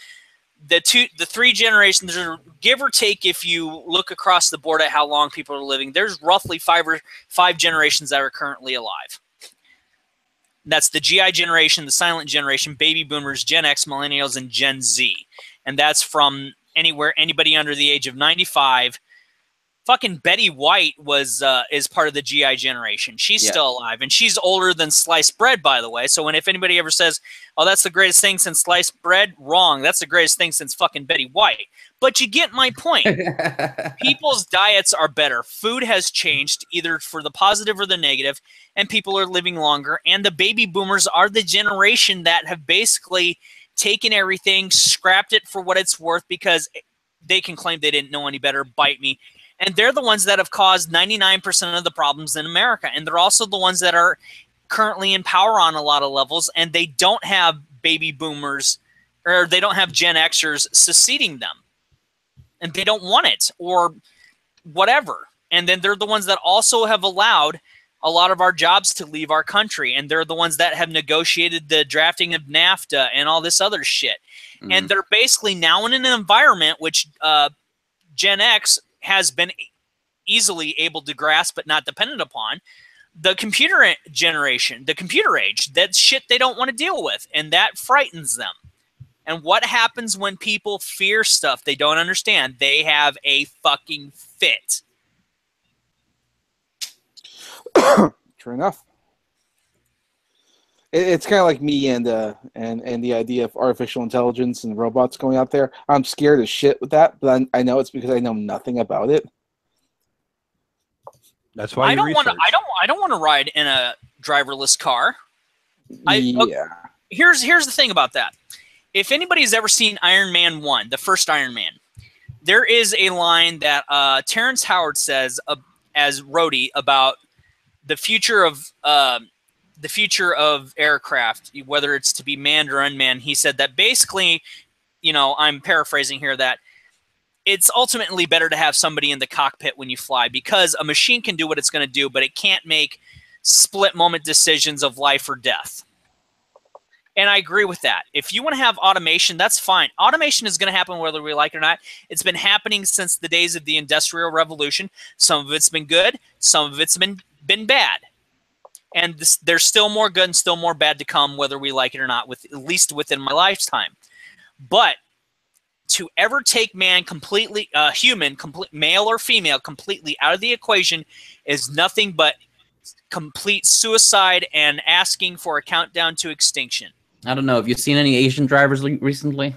the three generations, give or take, if you look across the board at how long people are living, there's roughly five generations that are currently alive. That's the GI generation, the silent generation, baby boomers, Gen X, millennials, and Gen Z. And that's from anybody under the age of 95. Fucking Betty White is part of the GI generation. She's still alive, and she's older than sliced bread, by the way. So if anybody ever says, "Oh, that's the greatest thing since sliced bread," wrong. That's the greatest thing since fucking Betty White. But you get my point. People's diets are better. Food has changed, either for the positive or the negative, and people are living longer. And the baby boomers are the generation that have basically taken everything, scrapped it for what it's worth, because they can claim they didn't know any better. Bite me. And they're the ones that have caused 99% of the problems in America. And they're also the ones that are currently in power on a lot of levels. And they don't have baby boomers, or they don't have Gen Xers succeeding them. And they don't want it, or whatever. And then they're the ones that also have allowed a lot of our jobs to leave our country. And they're the ones that have negotiated the drafting of NAFTA and all this other shit. Mm. And they're basically now in an environment which Gen X has been easily able to grasp but not dependent upon. The computer generation, the computer age, that's shit they don't want to deal with, and that frightens them. And what happens when people fear stuff they don't understand? They have a fucking fit. True enough. It's kind of like me and the idea of artificial intelligence and robots going out there. I'm scared as shit with that, but I know it's because I know nothing about it. That's why I don't want to ride in a driverless car. Here's the thing about that. If anybody's ever seen Iron Man 1, the first Iron Man, there is a line that Terrence Howard says as Rhodey about the future of aircraft, whether it's to be manned or unmanned. He said that basically, I'm paraphrasing here, that it's ultimately better to have somebody in the cockpit when you fly, because a machine can do what it's going to do, but it can't make split moment decisions of life or death. And I agree with that. If you want to have automation, that's fine. Automation is going to happen whether we like it or not. It's been happening since the days of the Industrial Revolution. Some of it's been good. Some of it's been bad. And there's still more good and still more bad to come, whether we like it or not, at least within my lifetime. But to ever take man completely, male or female, completely out of the equation is nothing but complete suicide and asking for a countdown to extinction. I don't know. Have you seen any Asian drivers recently?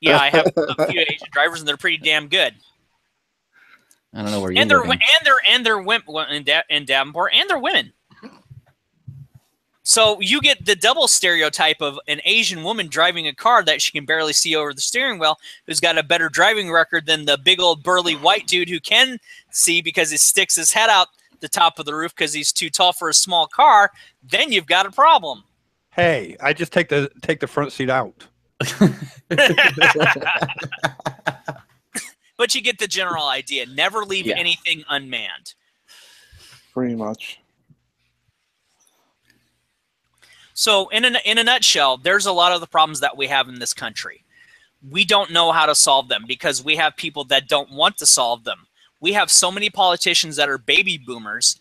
Yeah, I have a few Asian drivers, and they're pretty damn good. I don't know where you're they're women in Davenport, and they're women. So you get the double stereotype of an Asian woman driving a car that she can barely see over the steering wheel, who's got a better driving record than the big old burly white dude who can see because he sticks his head out the top of the roof because he's too tall for a small car. Then you've got a problem. Hey, I just take the front seat out. But you get the general idea. Never leave anything unmanned. Pretty much. So in a nutshell, there's a lot of the problems that we have in this country. We don't know how to solve them because we have people that don't want to solve them. We have so many politicians that are baby boomers.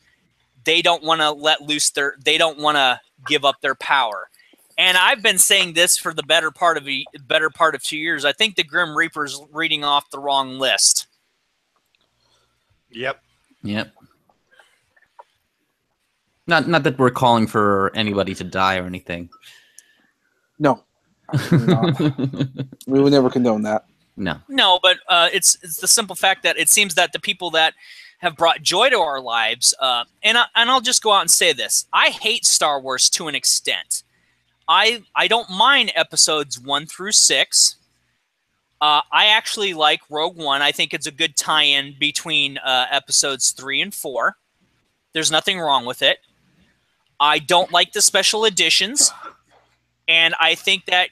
They don't want to they don't want to give up their power. And I've been saying this for the better part of 2 years. I think the Grim Reaper's reading off the wrong list. Yep. Not that we're calling for anybody to die or anything. No. Absolutely not. We would never condone that. No, but it's the simple fact that it seems that the people that have brought joy to our lives, and I'll just go out and say this: I hate Star Wars to an extent. I don't mind episodes 1 through 6. I actually like Rogue One. I think it's a good tie-in between episodes 3 and 4. There's nothing wrong with it. I don't like the special editions, and I think that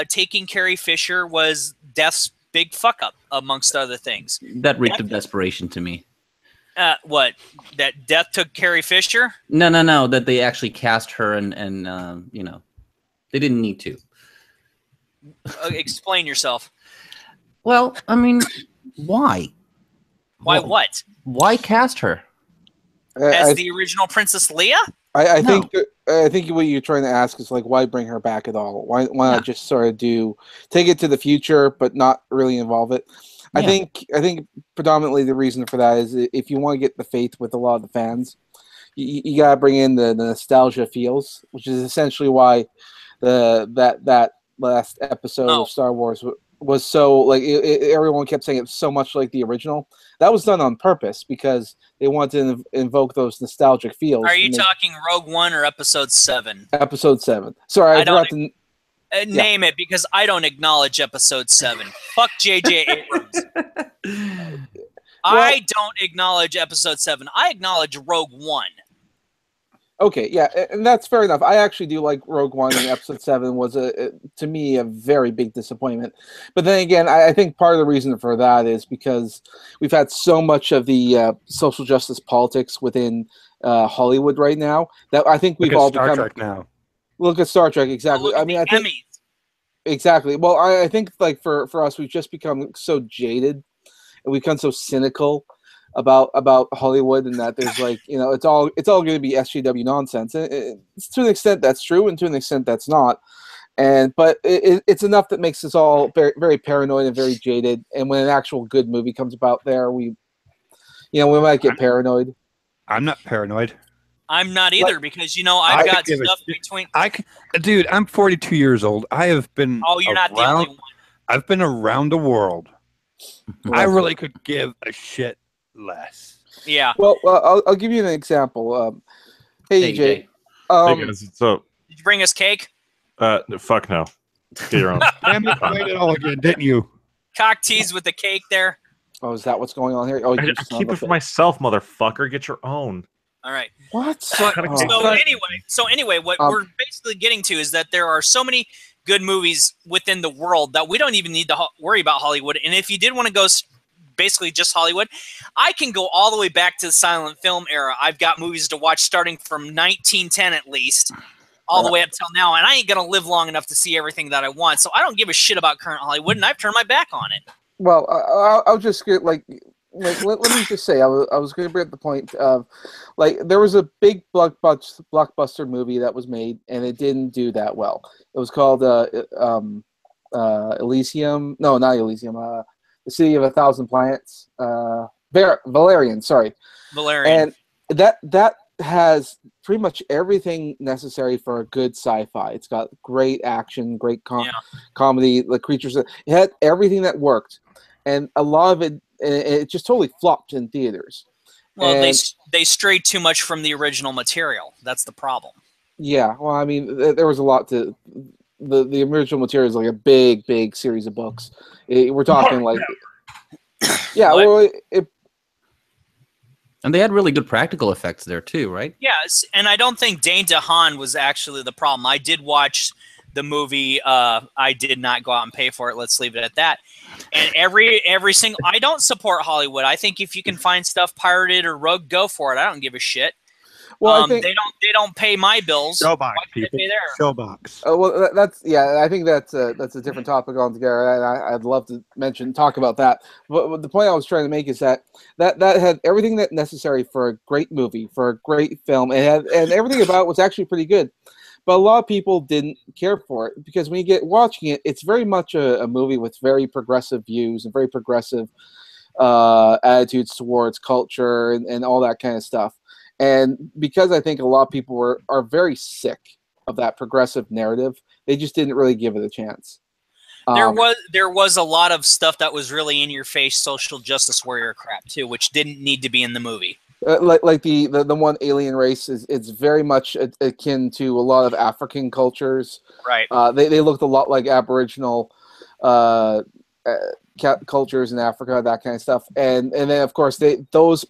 taking Carrie Fisher was Death's big fuck-up, amongst other things. That reeked of desperation to me. What? That Death took Carrie Fisher? No. That they actually cast her and you know, they didn't need to. Explain yourself. Well, I mean, why? Why what? Why cast her? As the original Princess Leia? I think what you're trying to ask is like, why bring her back at all? Why not just sort of take it to the future, but not really involve it? Yeah. I think predominantly the reason for that is if you want to get the faith with a lot of the fans, you gotta bring in the nostalgia feels, which is essentially why that last episode of Star Wars was so like everyone kept saying it's so much like the original. That was done on purpose because they wanted to invoke those nostalgic feels. Are you talking Rogue One or Episode 7? Episode 7. Sorry, I forgot to name it because I don't acknowledge Episode 7. Fuck J.J. Abrams. I don't acknowledge Episode 7. I acknowledge Rogue One. Okay, yeah, and that's fair enough. I actually do like Rogue One, and Episode 7 was, to me, a very big disappointment. But then again, I think part of the reason for that is because we've had so much of the social justice politics within Hollywood right now that I think we've all become... Star Trek now. Look at Star Trek, exactly. Look at the Emmys. Exactly. Well, I think like for us, we've just become so jaded, and we've become so cynical about Hollywood, and that there's like, you know, it's all going to be SJW nonsense. And to an extent that's true, and to an extent that's not. But it's enough that makes us all very, very paranoid and very jaded. And when an actual good movie comes about, we might get paranoid. I'm not paranoid. I'm not either, because I've got stuff between. Dude, I'm 42 years old. I have been. Oh, you're not the only one. I've been around the world. I really could give a shit less. Yeah. Well, I'll give you an example. Hey, Jay. Hey guys, what's up? Did you bring us cake? Fuck no. Get your own. Damn it, you made it all again, didn't you? Cock tease with the cake there. Oh, is that what's going on here? Oh, I keep it for myself, motherfucker. Get your own. All right. What? So anyway, what we're basically getting to is that there are so many good movies within the world that we don't even need to worry about Hollywood. And if you did want to go basically just Hollywood, I can go all the way back to the silent film era. I've got movies to watch starting from 1910 at least, all the way up till now, and I ain't gonna live long enough to see everything that I want. So I don't give a shit about current Hollywood, and I've turned my back on it. Well, I'll just get let me just say, I was going to bring up the point of, like, there was a big blockbuster movie that was made, and it didn't do that well. It was called Elysium. No, not Elysium. The City of a Thousand Planets. Valerian. Sorry. Valerian. And that has pretty much everything necessary for a good sci-fi. It's got great action, great comedy. The creatures. It had everything that worked, and a lot of it just totally flopped in theaters. Well, they strayed too much from the original material. That's the problem. Yeah, well, I mean, there was a lot to the original material is like a big series of books. We're talking like, yeah, well, and they had really good practical effects there too, right? Yes, and I don't think Dane DeHaan was actually the problem. I did watch the movie. I did not go out and pay for it. Let's leave it at that. And every single, I don't support Hollywood. I think if you can find stuff pirated or rogue, go for it. I don't give a shit. Well, I think, they don't pay my bills. Showbox, people. Showbox. Well, I think that's a different topic altogether. I'd love to talk about that. But the point I was trying to make is that had everything that necessary for a great movie, for a great film. And everything about it was actually pretty good. But a lot of people didn't care for it because when you get watching it, it's very much a movie with very progressive views and very progressive attitudes towards culture and all that kind of stuff. And because I think a lot of people are very sick of that progressive narrative, they just didn't really give it a chance. There was a lot of stuff that was really in your face social justice warrior crap too, which didn't need to be in the movie. Like the one alien race it's very much akin to a lot of African cultures. Right. They looked a lot like Aboriginal cultures in Africa, that kind of stuff. And then of course they lost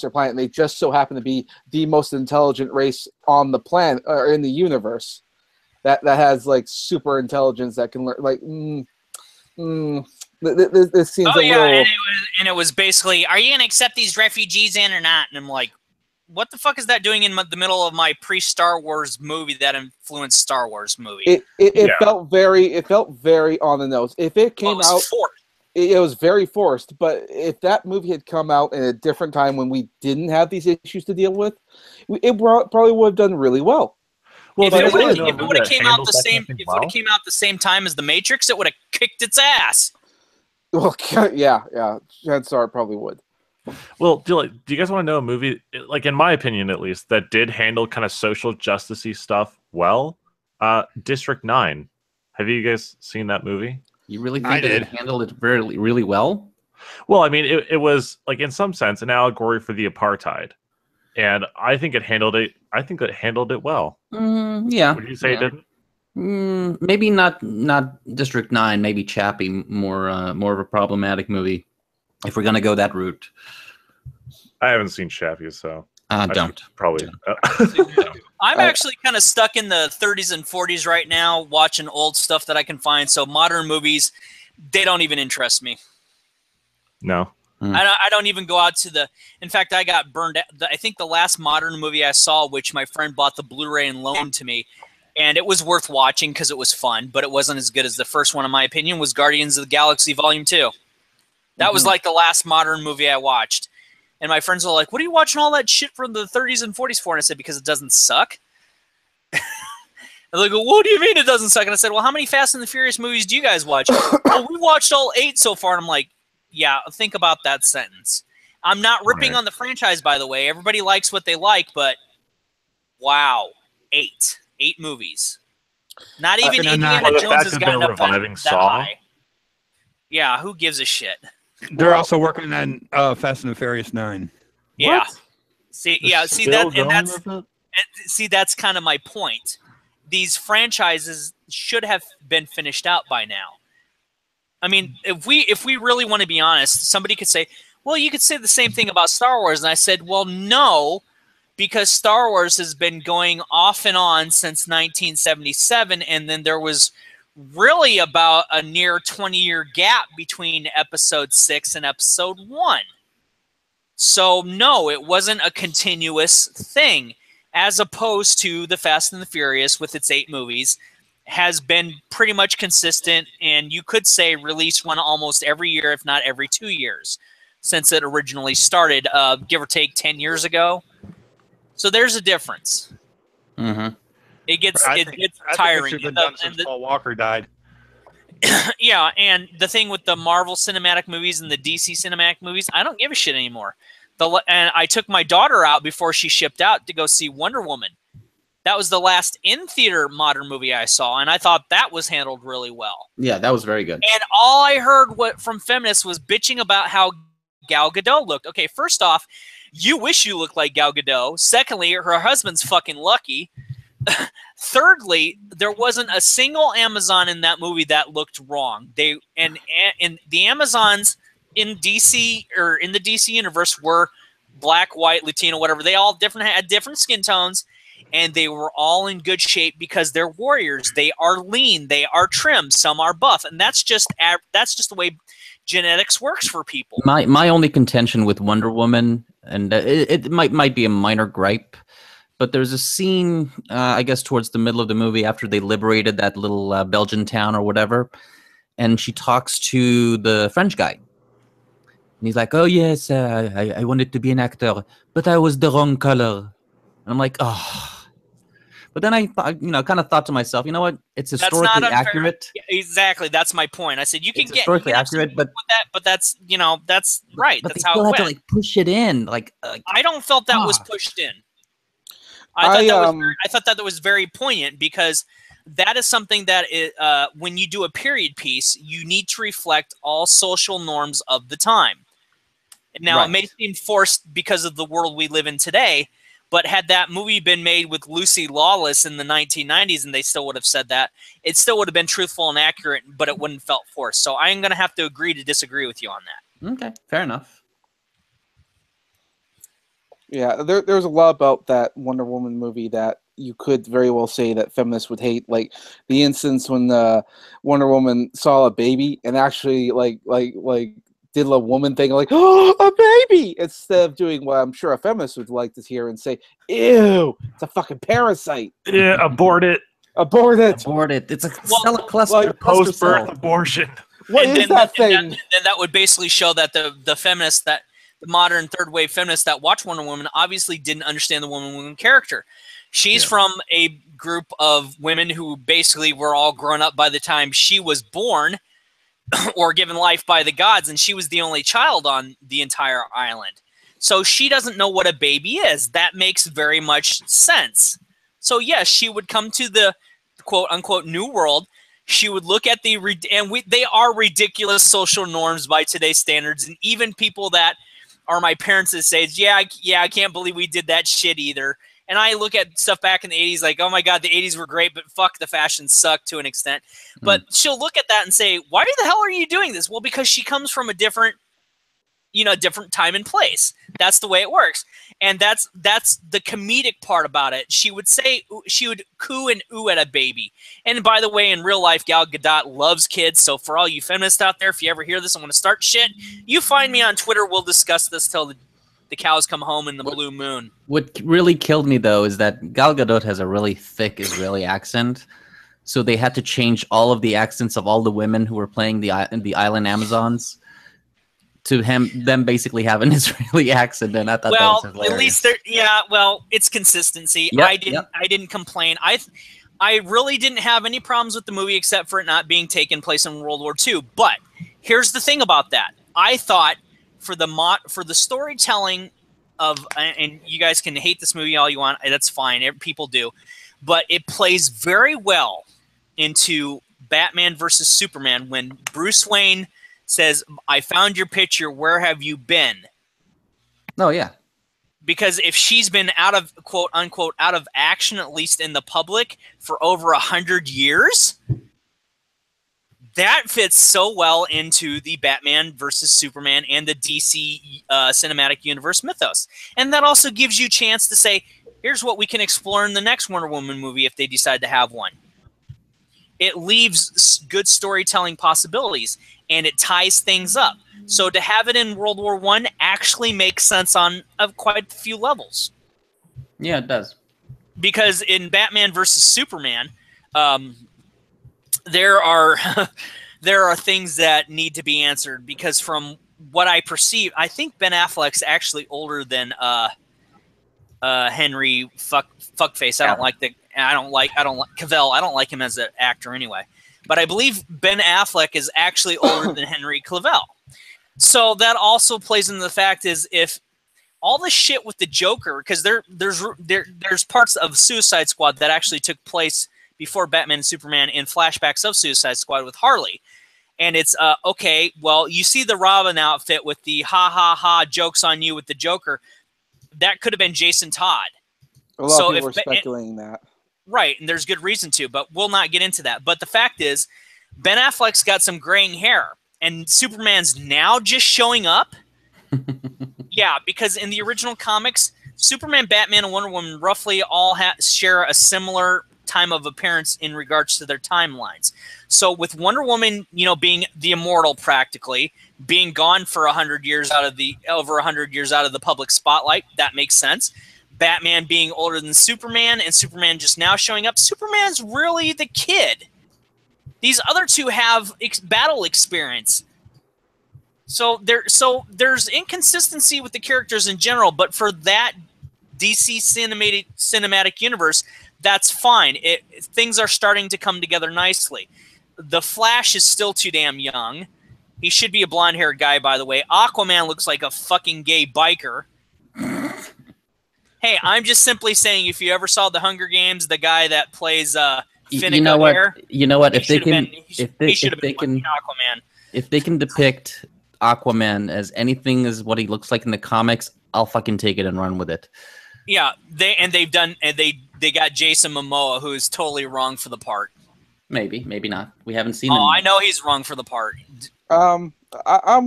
their planet, and they just so happen to be the most intelligent race on the planet or in the universe. That has like super intelligence that can learn this seems a little... and it was basically, are you gonna accept these refugees in or not? And I'm like, what the fuck is that doing in the middle of my pre-Star Wars movie that influenced Star Wars movie? It felt very on the nose. If it came out, it was very forced. But if that movie had come out in a different time when we didn't have these issues to deal with, it probably would have done really well. Well, if it would have came out the same time as The Matrix, it would have kicked its ass. Well, yeah, chances are it probably would. Well, do you guys want to know a movie, like in my opinion at least, that did handle kind of social justice-y stuff well? District 9. Have you guys seen that movie? You really think it handled it really well? Well, I mean, it was like in some sense an allegory for the apartheid, and I think it handled it. I think it handled it well. Yeah. Would you say it didn't? Maybe not District 9. Maybe Chappie, more of a problematic movie. If we're gonna go that route. I haven't seen Chappie, so don't probably. I'm actually kind of stuck in the 30s and 40s right now, watching old stuff that I can find. So modern movies, they don't even interest me. No. I don't even go out to the... In fact, I got burned out. I think the last modern movie I saw, which my friend bought the Blu-ray and loaned to me, and it was worth watching because it was fun, but it wasn't as good as the first one, in my opinion, was Guardians of the Galaxy Volume 2. That was like the last modern movie I watched. And my friends were like, what are you watching all that shit from the 30s and 40s for? And I said, because it doesn't suck. And they go, what do you mean it doesn't suck? And I said, well, how many Fast and the Furious movies do you guys watch? Well, we watched all 8 so far. And I'm like, yeah, think about that sentence. I'm not ripping on the franchise, by the way. Everybody likes what they like, but wow, 8 movies. Not even Indiana Jones has gotten up that high. Yeah, who gives a shit? They're also working on Fast and the Furious 9. Yeah. What? See, that's kind of my point. These franchises should have been finished out by now. I mean, if we really want to be honest, somebody could say, well, you could say the same thing about Star Wars. And I said, well, no, because Star Wars has been going off and on since 1977, and then there was really about a near 20-year gap between Episode 6 and Episode 1. So, no, it wasn't a continuous thing, as opposed to the Fast and the Furious with its 8 movies has been pretty much consistent, and you could say release one almost every year, if not every 2 years, since it originally started, give or take 10 years ago. So there's a difference. Mm-hmm. It gets tiring. I think it should have been done since Paul Walker died. Yeah, and the thing with the Marvel cinematic movies and the DC cinematic movies, I don't give a shit anymore. And I took my daughter out before she shipped out to go see Wonder Woman. That was the last in-theater modern movie I saw, and I thought that was handled really well. Yeah, that was very good. And all I heard from feminists was bitching about how Gal Gadot looked. Okay, first off, you wish you looked like Gal Gadot. Secondly, her husband's fucking lucky. Thirdly, there wasn't a single Amazon in that movie that looked wrong. And the Amazons in DC or in the DC universe were black, white, Latino, whatever. They all had different skin tones, and they were all in good shape because they're warriors. They are lean. They are trim. Some are buff, and that's just the way genetics works for people. My only contention with Wonder Woman, and it might be a minor gripe, but there's a scene, I guess, towards the middle of the movie after they liberated that little Belgian town or whatever, and she talks to the French guy. And he's like, oh, yes, I wanted to be an actor, but I was the wrong color. And I'm like, oh. But then I kind of thought to myself, you know what? It's historically accurate. Yeah, exactly. That's my point. I said, you can get historically accurate, but that's right. But that's they how still it have went. to like push it in. I don't felt that was pushed in. I thought that was very poignant because that is something that when you do a period piece, you need to reflect all social norms of the time. Now, it may seem forced because of the world we live in today, but had that movie been made with Lucy Lawless in the 1990s and they still would have said that, it still would have been truthful and accurate, but it wouldn't have felt forced. So I'm going to have to agree to disagree with you on that. Okay, fair enough. Yeah, there's a lot about that Wonder Woman movie that you could very well say that feminists would hate. Like the instance when Wonder Woman saw a baby and actually like did a woman thing like, oh, a baby, instead of doing what I'm sure a feminist would like to hear and say, ew, it's a fucking parasite. Yeah, abort it. Abort it. Abort it. It's a cell cluster. Like Post-birth abortion. What is that thing? And that would basically show that the feminists, that the modern third wave feminists that watch Wonder Woman obviously didn't understand the Wonder Woman character. She's from a group of women who basically were all grown up by the time she was born or given life by the gods, and she was the only child on the entire island. So she doesn't know what a baby is. That makes very much sense. So yes, she would come to the quote-unquote new world. She would look at they are ridiculous social norms by today's standards, and even people that are my parents that say, yeah, I can't believe we did that shit either. And I look at stuff back in the 80s like, oh my God, the 80s were great, but fuck, the fashion sucked to an extent. But she'll look at that and say, why the hell are you doing this? Well, because she comes from a different time and place. That's the way it works. And that's the comedic part about it. She would coo and ooh at a baby. And by the way, in real life, Gal Gadot loves kids. So for all you feminists out there, if you ever hear this and want to start shit, you find me on Twitter. We'll discuss this till the cows come home in the blue moon. What really killed me, though, is that Gal Gadot has a really thick Israeli accent. So they had to change all of the accents of all the women who were playing the island Amazons to them basically have an Israeli accent. And I thought that was hilarious. At least it's consistency. Yep, I didn't complain. I really didn't have any problems with the movie except for it not being taken place in World War II. But here's the thing about that. I thought for the storytelling of, and you guys can hate this movie all you want, that's fine, people do, but it plays very well into Batman versus Superman when Bruce Wayne says, I found your picture, where have you been? Oh, yeah. Because if she's been out of, quote unquote, out of action, at least in the public, for over 100 years, that fits so well into the Batman versus Superman and the DC cinematic universe mythos. And that also gives you a chance to say, here's what we can explore in the next Wonder Woman movie if they decide to have one. It leaves good storytelling possibilities, and it ties things up. So to have it in World War I actually makes sense on quite a few levels. Yeah, it does. Because in Batman versus Superman, there are things that need to be answered. Because from what I perceive, I think Ben Affleck's actually older than Henry Fuckface. I don't like Cavill. I don't like him as an actor anyway. But I believe Ben Affleck is actually older than Henry Cavill. So that also plays into the fact is if all the shit with the Joker, because there's parts of Suicide Squad that actually took place before Batman and Superman in flashbacks of Suicide Squad with Harley. And it's, okay, well, you see the Robin outfit with the ha, jokes on you with the Joker. That could have been Jason Todd. A lot of people were speculating that. Right, and there's good reason to, but we'll not get into that. But the fact is, Ben Affleck's got some graying hair, and Superman's now just showing up. Yeah, because in the original comics, Superman, Batman, and Wonder Woman roughly all share a similar time of appearance in regards to their timelines. So with Wonder Woman, being the immortal practically, being gone for 100 years over 100 years out of the public spotlight, that makes sense. Batman being older than Superman, and Superman just now showing up. Superman's really the kid. These other two have battle experience. So there's inconsistency with the characters in general, but for that DC cinematic universe, that's fine. Things are starting to come together nicely. The Flash is still too damn young. He should be a blonde-haired guy, by the way. Aquaman looks like a fucking gay biker. Hey, I'm just simply saying, if you ever saw The Hunger Games, the guy that plays Finnegan You know what? hair. You know what? He If they should have can, been- if he they, should if have they been can, Aquaman. if they can depict Aquaman as anything as what he looks like in the comics, I'll fucking take it and run with it. Yeah, they got Jason Momoa, who is totally wrong for the part. Maybe, maybe not. We haven't seen him. Oh, I yet. know he's wrong for the part. I'm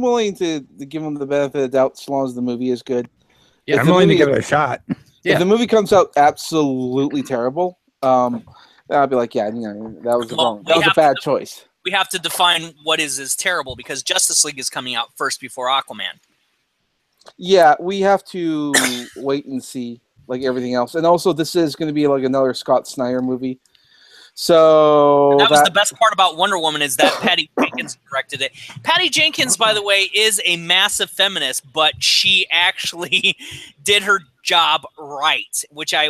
willing to give him the benefit of the doubt as long as the movie is good. Yeah, If I'm the willing to movie- give it a shot. Yeah. If the movie comes out absolutely terrible, I'll be like, yeah, that was Well, a bad choice. We have to define what is terrible, because Justice League is coming out first before Aquaman. Yeah, we have to wait and see, like everything else. And also, this is going to be like another Scott Snyder movie. So That was the best part about Wonder Woman, is that Patty Jenkins directed it. Patty Jenkins, by the way, is a massive feminist, but she actually did her job right, which I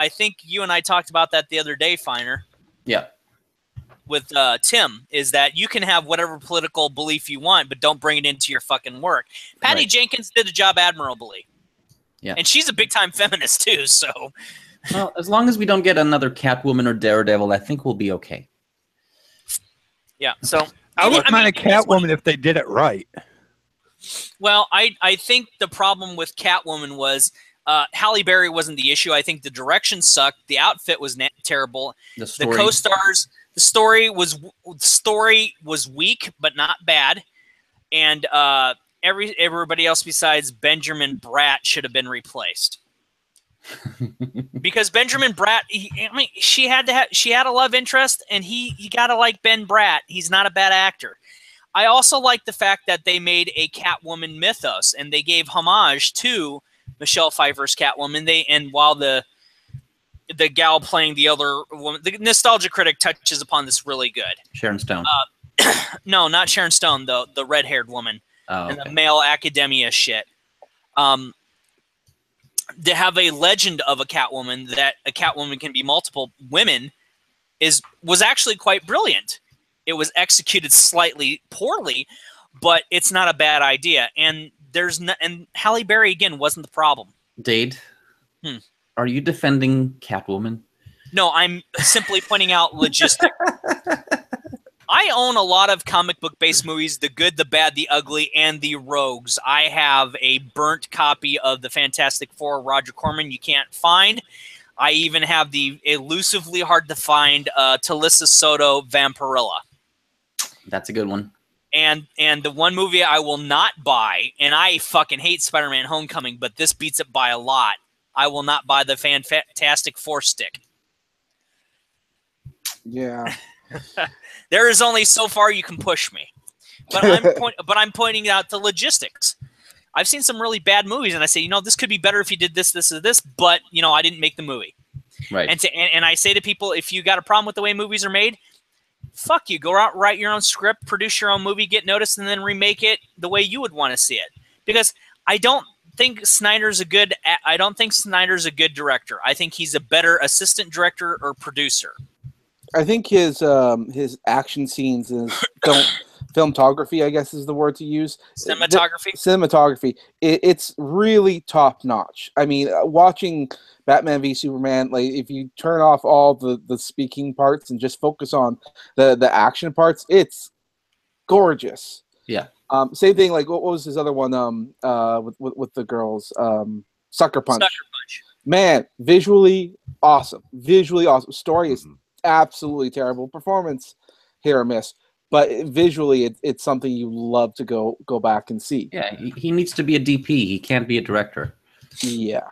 think you and I talked about that the other day, Finer. Yeah. With Tim, is that you can have whatever political belief you want, but don't bring it into your fucking work. Patty Right. Jenkins did a job admirably. Yeah. And she's a big-time feminist, too, so... Well, as long as we don't get another Catwoman or Daredevil, I think we'll be okay. Yeah, so... I wouldn't mind a it is what- Catwoman if they did it right. Well, I think the problem with Catwoman was Halle Berry wasn't the issue. I think the direction sucked. The outfit was terrible. The The story. co-stars, the story was weak but not bad, and everybody else besides Benjamin Bratt should have been replaced. Because Benjamin Bratt, she had a love interest, and you gotta like Ben Bratt. He's not a bad actor. I also like the fact that they made a Catwoman mythos, and they gave homage to Michelle Pfeiffer's Catwoman. And while the gal playing the other woman, the Nostalgia Critic touches upon this really good. Sharon Stone. No, not Sharon Stone, though, the red-haired woman and the Okay. male academia shit. To have a legend of a Catwoman, that a Catwoman can be multiple women, was actually quite brilliant. It was executed slightly poorly, but it's not a bad idea. And and Halle Berry again wasn't the problem. Dade, are you defending Catwoman? No, I'm simply pointing out logistics. I own a lot of comic book based movies: The Good, the Bad, the Ugly, and the Rogues. I have a burnt copy of the Fantastic Four, Roger Corman, you can't find. I even have the elusively hard to find Talissa Soto Vampirilla. That's a good one. And the one movie I will not buy, and I fucking hate Spider-Man Homecoming, but this beats it by a lot. I will not buy the Fantastic Four stick. Yeah. There is only so far you can push me. But I'm pointing out the logistics. I've seen some really bad movies, and I say, this could be better if you did this, this, or this, but, I didn't make the movie. Right. And I say to people, if you got a problem with the way movies are made, fuck you. Go out, write your own script, produce your own movie, get noticed, and then remake it the way you would want to see it. Because I don't think Snyder's a good director. I think he's a better assistant director or producer. I think his action scenes and filmography, I guess is the word to use. Cinematography. It's really top notch. I mean, watching Batman v Superman, like if you turn off all the speaking parts and just focus on the action parts, it's gorgeous. Yeah. Same thing. Like what was his other one? With the girls, Sucker Punch. Sucker Punch. Man, visually awesome. Story is absolutely terrible. Performance hit or miss, but visually it's something you love to go back and see. Yeah, he needs to be a DP. He can't be a director. Yeah.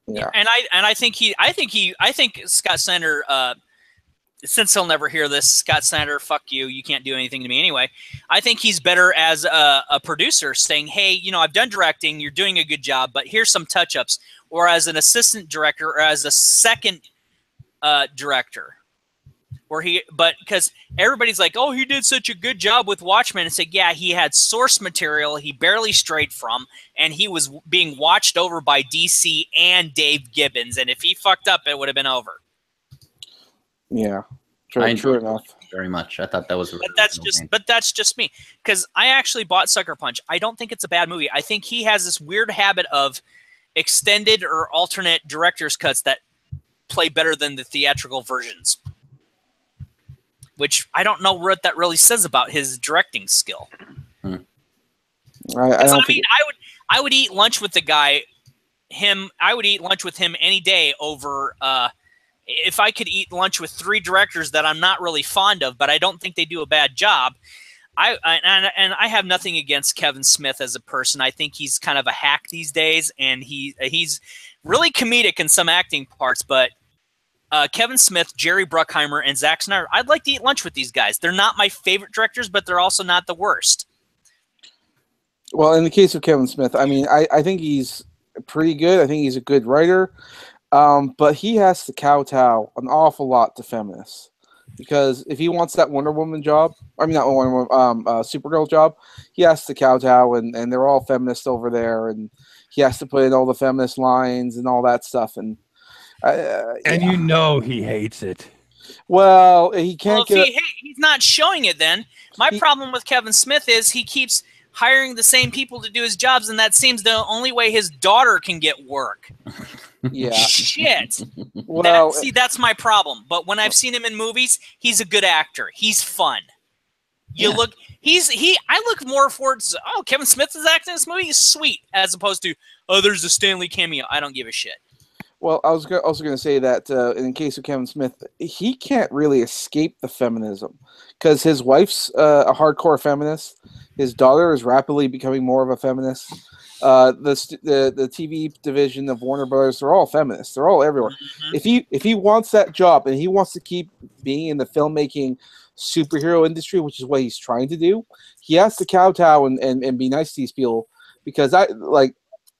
And I think Scott Snyder, since he'll never hear this, Scott Snyder, fuck you. You can't do anything to me anyway. I think he's better as a producer, saying, hey, I've done directing. You're doing a good job, but here's some touch-ups. Or as an assistant director or as a second director. Because everybody's like, oh, he did such a good job with Watchmen. And say, yeah, he had source material he barely strayed from, and he was being watched over by DC and Dave Gibbons. And if he fucked up, it would have been over. Yeah, I enjoyed true enough. it very much. I thought that was. But that's just me, because I actually bought Sucker Punch. I don't think it's a bad movie. I think he has this weird habit of extended or alternate director's cuts that play better than the theatrical versions. which I don't know what that really says about his directing skill. I would eat lunch with the guy. I would eat lunch with him any day over. If I could eat lunch with 3 directors that I'm not really fond of, but I don't think they do a bad job. I have nothing against Kevin Smith as a person. I think he's kind of a hack these days, and he's really comedic in some acting parts. But Kevin Smith, Jerry Bruckheimer, and Zack Snyder, I'd like to eat lunch with these guys. They're not my favorite directors, but they're also not the worst. Well, in the case of Kevin Smith, I mean, I think he's pretty good. I think he's a good writer, but he has to kowtow an awful lot to feminists. Because if he wants that Wonder Woman job, I mean not Wonder Woman, Supergirl job, he has to kowtow, and they're all feminists over there, and he has to put in all the feminist lines and all that stuff, and you know he hates it. Well, he can't he's not showing it. Then my problem with Kevin Smith is he keeps hiring the same people to do his jobs, and that seems the only way his daughter can get work. Yeah. Shit. Well, that's my problem. But when I've seen him in movies, he's a good actor. He's fun. I look more forward to, Kevin Smith is acting in this movie. He's sweet, as opposed to, there's a Stanley cameo. I don't give a shit. Well, I was also going to say that in the case of Kevin Smith, he can't really escape the feminism because his wife's a hardcore feminist. His daughter is rapidly becoming more of a feminist. The TV division of Warner Brothers, they're all feminists. They're all everywhere. Mm-hmm. If he wants that job and he wants to keep being in the filmmaking superhero industry, which is what he's trying to do, he has to kowtow and be nice to these people because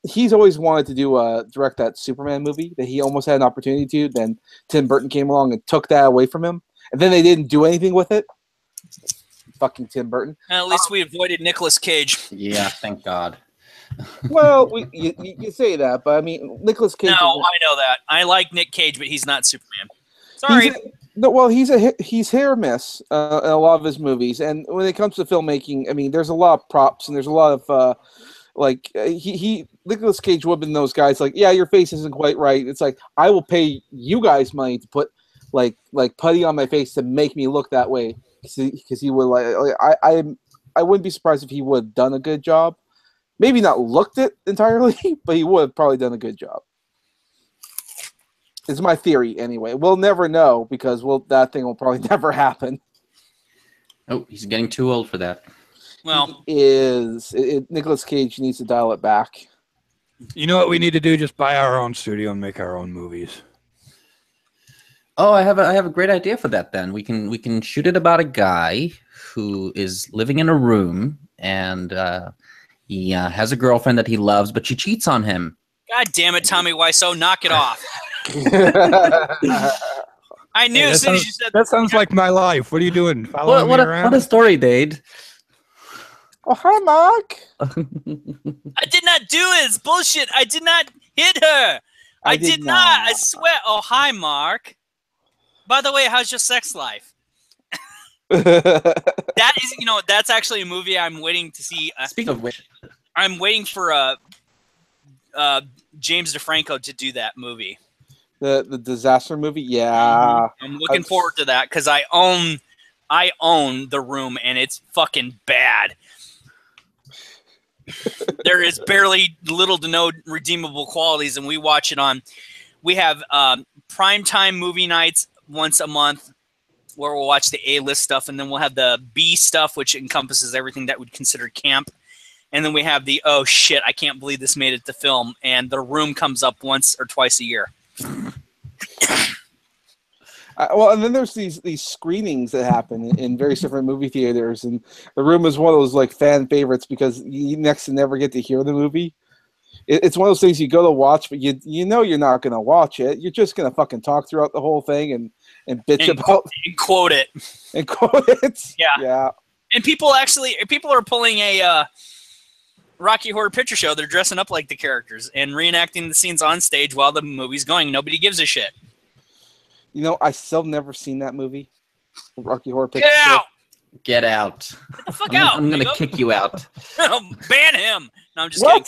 he's always wanted to direct that Superman movie that he almost had an opportunity to. Then Tim Burton came along and took that away from him, and then they didn't do anything with it. Fucking Tim Burton. At least we avoided Nicolas Cage. Yeah, thank God. Well, you say that, but I mean, Nicolas Cage. No, I know that. I like Nick Cage, but he's not Superman. Sorry. He's hit or miss in a lot of his movies, and when it comes to filmmaking, I mean, there's a lot of props and there's a lot of Nicolas Cage would have been those guys like, yeah, your face isn't quite right. It's like, I will pay you guys money to put like putty on my face to make me look that way, because he would I wouldn't be surprised if he would have done a good job. Maybe not looked it entirely, but he would have probably done a good job. It's my theory anyway. We'll never know because that thing will probably never happen. Oh, he's getting too old for that. Well, Nicolas Cage needs to dial it back. You know what we need to do? Just buy our own studio and make our own movies. Oh, I have a great idea for that. Then we can shoot it about a guy who is living in a room and he has a girlfriend that he loves, but she cheats on him. God damn it, Tommy Wiseau, knock it off. I knew as soon as you said that. Sounds like my life. What are you doing? Following me around? What a story, Dade. Oh, hi, Mark. I did not do it. It's bullshit. I did not hit her. I did not. I swear. Oh, hi, Mark. By the way, how's your sex life? That is, that's actually a movie I'm waiting to see. Speaking of which, I'm waiting for James DeFranco to do that movie. The disaster movie, yeah. I'm looking forward to that because I own The Room and it's fucking bad. There is barely little to no redeemable qualities, and we watch it on. We have primetime movie nights once a month, where we'll watch the A-list stuff, and then we'll have the B stuff, which encompasses everything that we'd consider camp. And then we have the, oh shit, I can't believe this made it to film, and The Room comes up once or twice a year. And then there's these screenings that happen in various different movie theaters, and The Room is one of those fan favorites because you next to never get to hear the movie. It's one of those things you go to watch, but you know you're not going to watch it. You're just going to fucking talk throughout the whole thing and bitch about and quote it. And quote it. Yeah. And people are pulling a Rocky Horror Picture Show. They're dressing up like the characters and reenacting the scenes on stage while the movie's going. Nobody gives a shit. I still never seen that movie. Rocky Horror Picture Show. Get out! Get out. Get the fuck out. I'm going to kick you out. Ban him. No, I'm just kidding.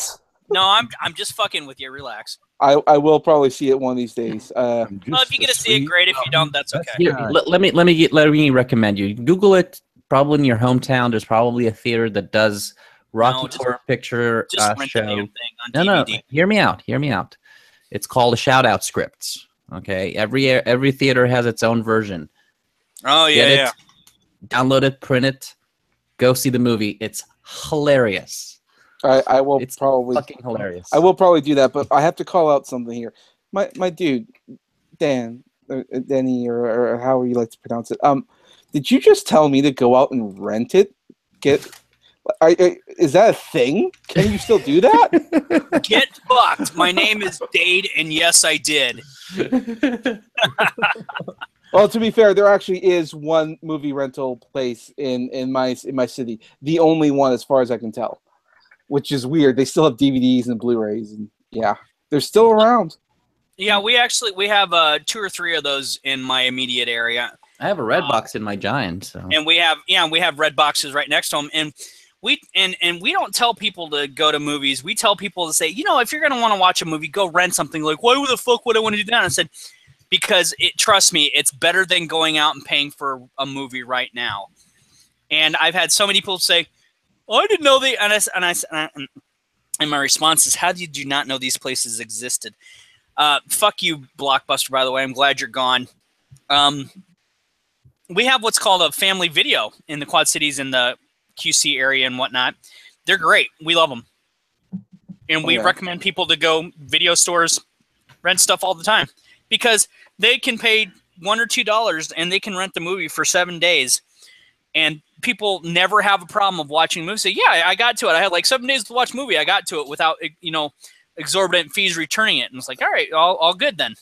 No, I'm just fucking with you. Relax. I will probably see it one of these days. Well, if you get to see it, great. If you don't, that's okay. Here, let me recommend you Google it. Probably in your hometown, there's probably a theater that does Rocky Horror Picture Just rent the show. damn thing on DVD. No, hear me out. Hear me out. It's called a shout out scripts. Okay, every theater has its own version. Oh yeah, Get it, download it, print it, go see the movie. It's hilarious. I will It's probably fucking hilarious. I will probably do that, but I have to call out something here. My dude, Dan, Denny, or however you like to pronounce it. Did you just tell me to go out and rent it? Is that a thing? Can you still do that? Get fucked. My name is Dade, and yes, I did. Well, to be fair, there actually is one movie rental place in my city. The only one, as far as I can tell, which is weird. They still have DVDs and Blu-rays, and yeah, they're still around. Yeah, we have 2 or 3 of those in my immediate area. I have a red box in my Giant, so. And we have red boxes right next to them, and we don't tell people to go to movies. We tell people to say, if you're gonna want to watch a movie, go rent something. Like, why the fuck would I want to do that? And I said, because trust me, it's better than going out and paying for a movie right now. And I've had so many people say, "Oh, I didn't know they," and my response is, "How did you not know these places existed?" Fuck you, Blockbuster. By the way, I'm glad you're gone. We have what's called a family video in the Quad Cities in the QC area and whatnot. They're great. We love them. And we recommend people to go video stores, rent stuff all the time, because they can pay $1 or $2 and they can rent the movie for 7 days. And people never have a problem of watching a movie. Say, yeah, I got to it. I had like 7 days to watch a movie. I got to it without, exorbitant fees returning it. And it's like, all right, all good then.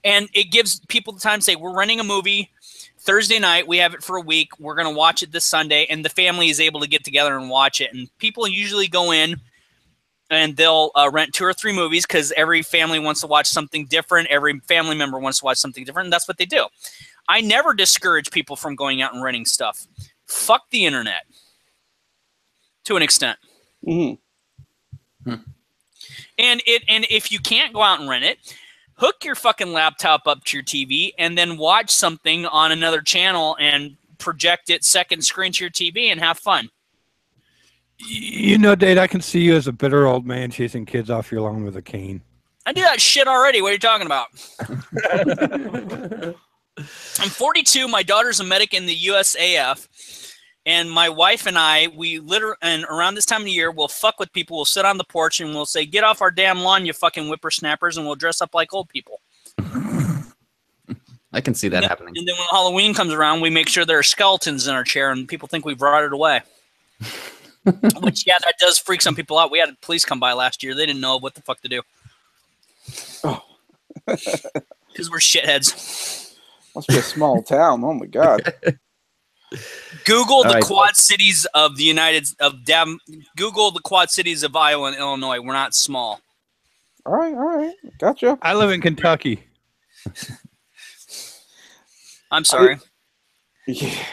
And it gives people the time to say, we're renting a movie Thursday night. We have it for a week. We're going to watch it this Sunday. And the family is able to get together and watch it. And people usually go in and they'll rent 2 or 3 movies because every family wants to watch something different. Every family member wants to watch something different. And that's what they do. I never discourage people from going out and renting stuff. Fuck the internet. To an extent. Mm-hmm. And if you can't go out and rent it, hook your fucking laptop up to your TV and then watch something on another channel and project it second screen to your TV and have fun. Dade, I can see you as a bitter old man chasing kids off your lawn with a cane. I do that shit already. What are you talking about? I'm 42. My daughter's a medic in the USAF. And my wife and I, and around this time of the year, we'll fuck with people. We'll sit on the porch and we'll say, get off our damn lawn, you fucking whippersnappers, and we'll dress up like old people. I can see that happening. And then when Halloween comes around, we make sure there are skeletons in our chair and people think we've rotted away. Which, yeah, that does freak some people out. We had police come by last year. They didn't know what the fuck to do. Oh. Because we're shitheads. Must be a small town. Oh, my God. Google the Quad Cities of the Google the Quad Cities of Iowa and Illinois. We're not small. All right. Gotcha. I live in Kentucky. I'm sorry. Yeah.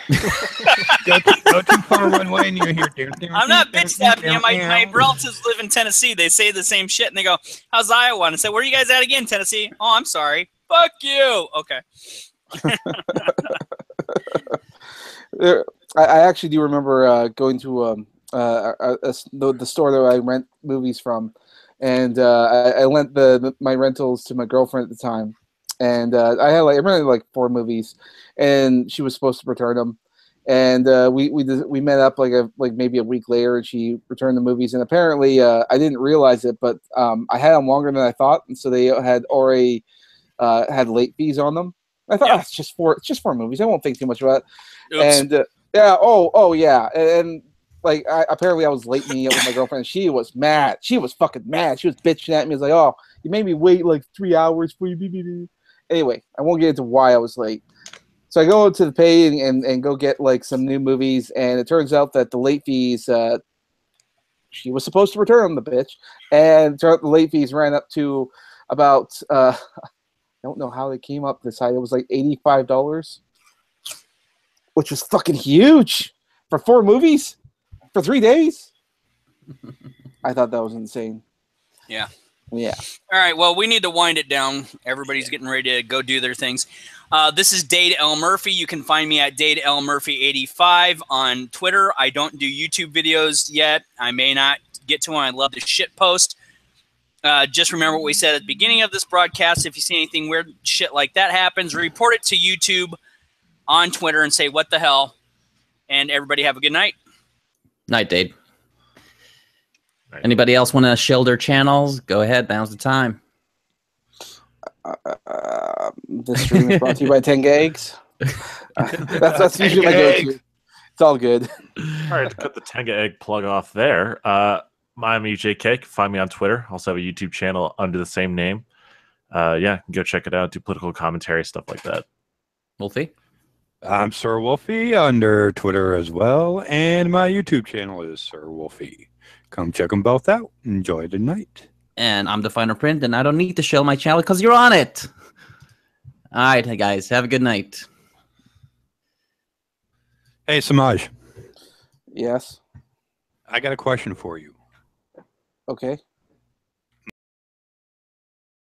go too far one way and you're here. I'm not bitch snapping you. My relatives live in Tennessee. They say the same shit and they go, how's Iowa? And I say, where are you guys at again, Tennessee? Oh, I'm sorry. Fuck you. Okay. I actually do remember going to the store that I rent movies from, and I lent my rentals to my girlfriend at the time, and I rented like 4 movies, and she was supposed to return them, and we met up like maybe a week later, and she returned the movies, and apparently I didn't realize it, but I had them longer than I thought, and so they had already had late fees on them. I thought it's just 4 movies. I won't think too much about it. Oops. And yeah, and like apparently I was late meeting up with my girlfriend. She was mad. She was fucking mad. She was bitching at me. It's like, oh, you made me wait like 3 hours for you. Anyway, I won't get into why I was late. So I go to the pay and go get like some new movies, and it turns out that the late fees she was supposed to return them, the bitch, and the late fees ran up to about I don't know how they came up this high. It was like $85, which was fucking huge for 4 movies for 3 days. I thought that was insane. Yeah. Yeah. All right. Well, we need to wind it down. Everybody's getting ready to go do their things. This is Dade L. Murphy. You can find me at Dade L. Murphy 85 on Twitter. I don't do YouTube videos yet. I may not get to one. I love to shit post. Just remember what we said at the beginning of this broadcast. If you see anything weird shit like that happens, report it to YouTube on Twitter and say, what the hell? And everybody have a good night. Night, Dade. Anybody else want to shield their channels? Go ahead. Now's the time. The stream is brought to you by 10 Eggs. That's usually my go-to. It's all good. All right, to cut the Tenga Egg plug off there. I'm EJK. Find me on Twitter. Also have a YouTube channel under the same name. Yeah, go check it out. Do political commentary, stuff like that. Wolfie? I'm Sir Wolfie under Twitter as well, and my YouTube channel is Sir Wolfie. Come check them both out. Enjoy the night. And I'm the Finer Print, and I don't need to show my channel because you're on it. All right, guys. Have a good night. Hey, Samaj. Yes. I got a question for you. Okay.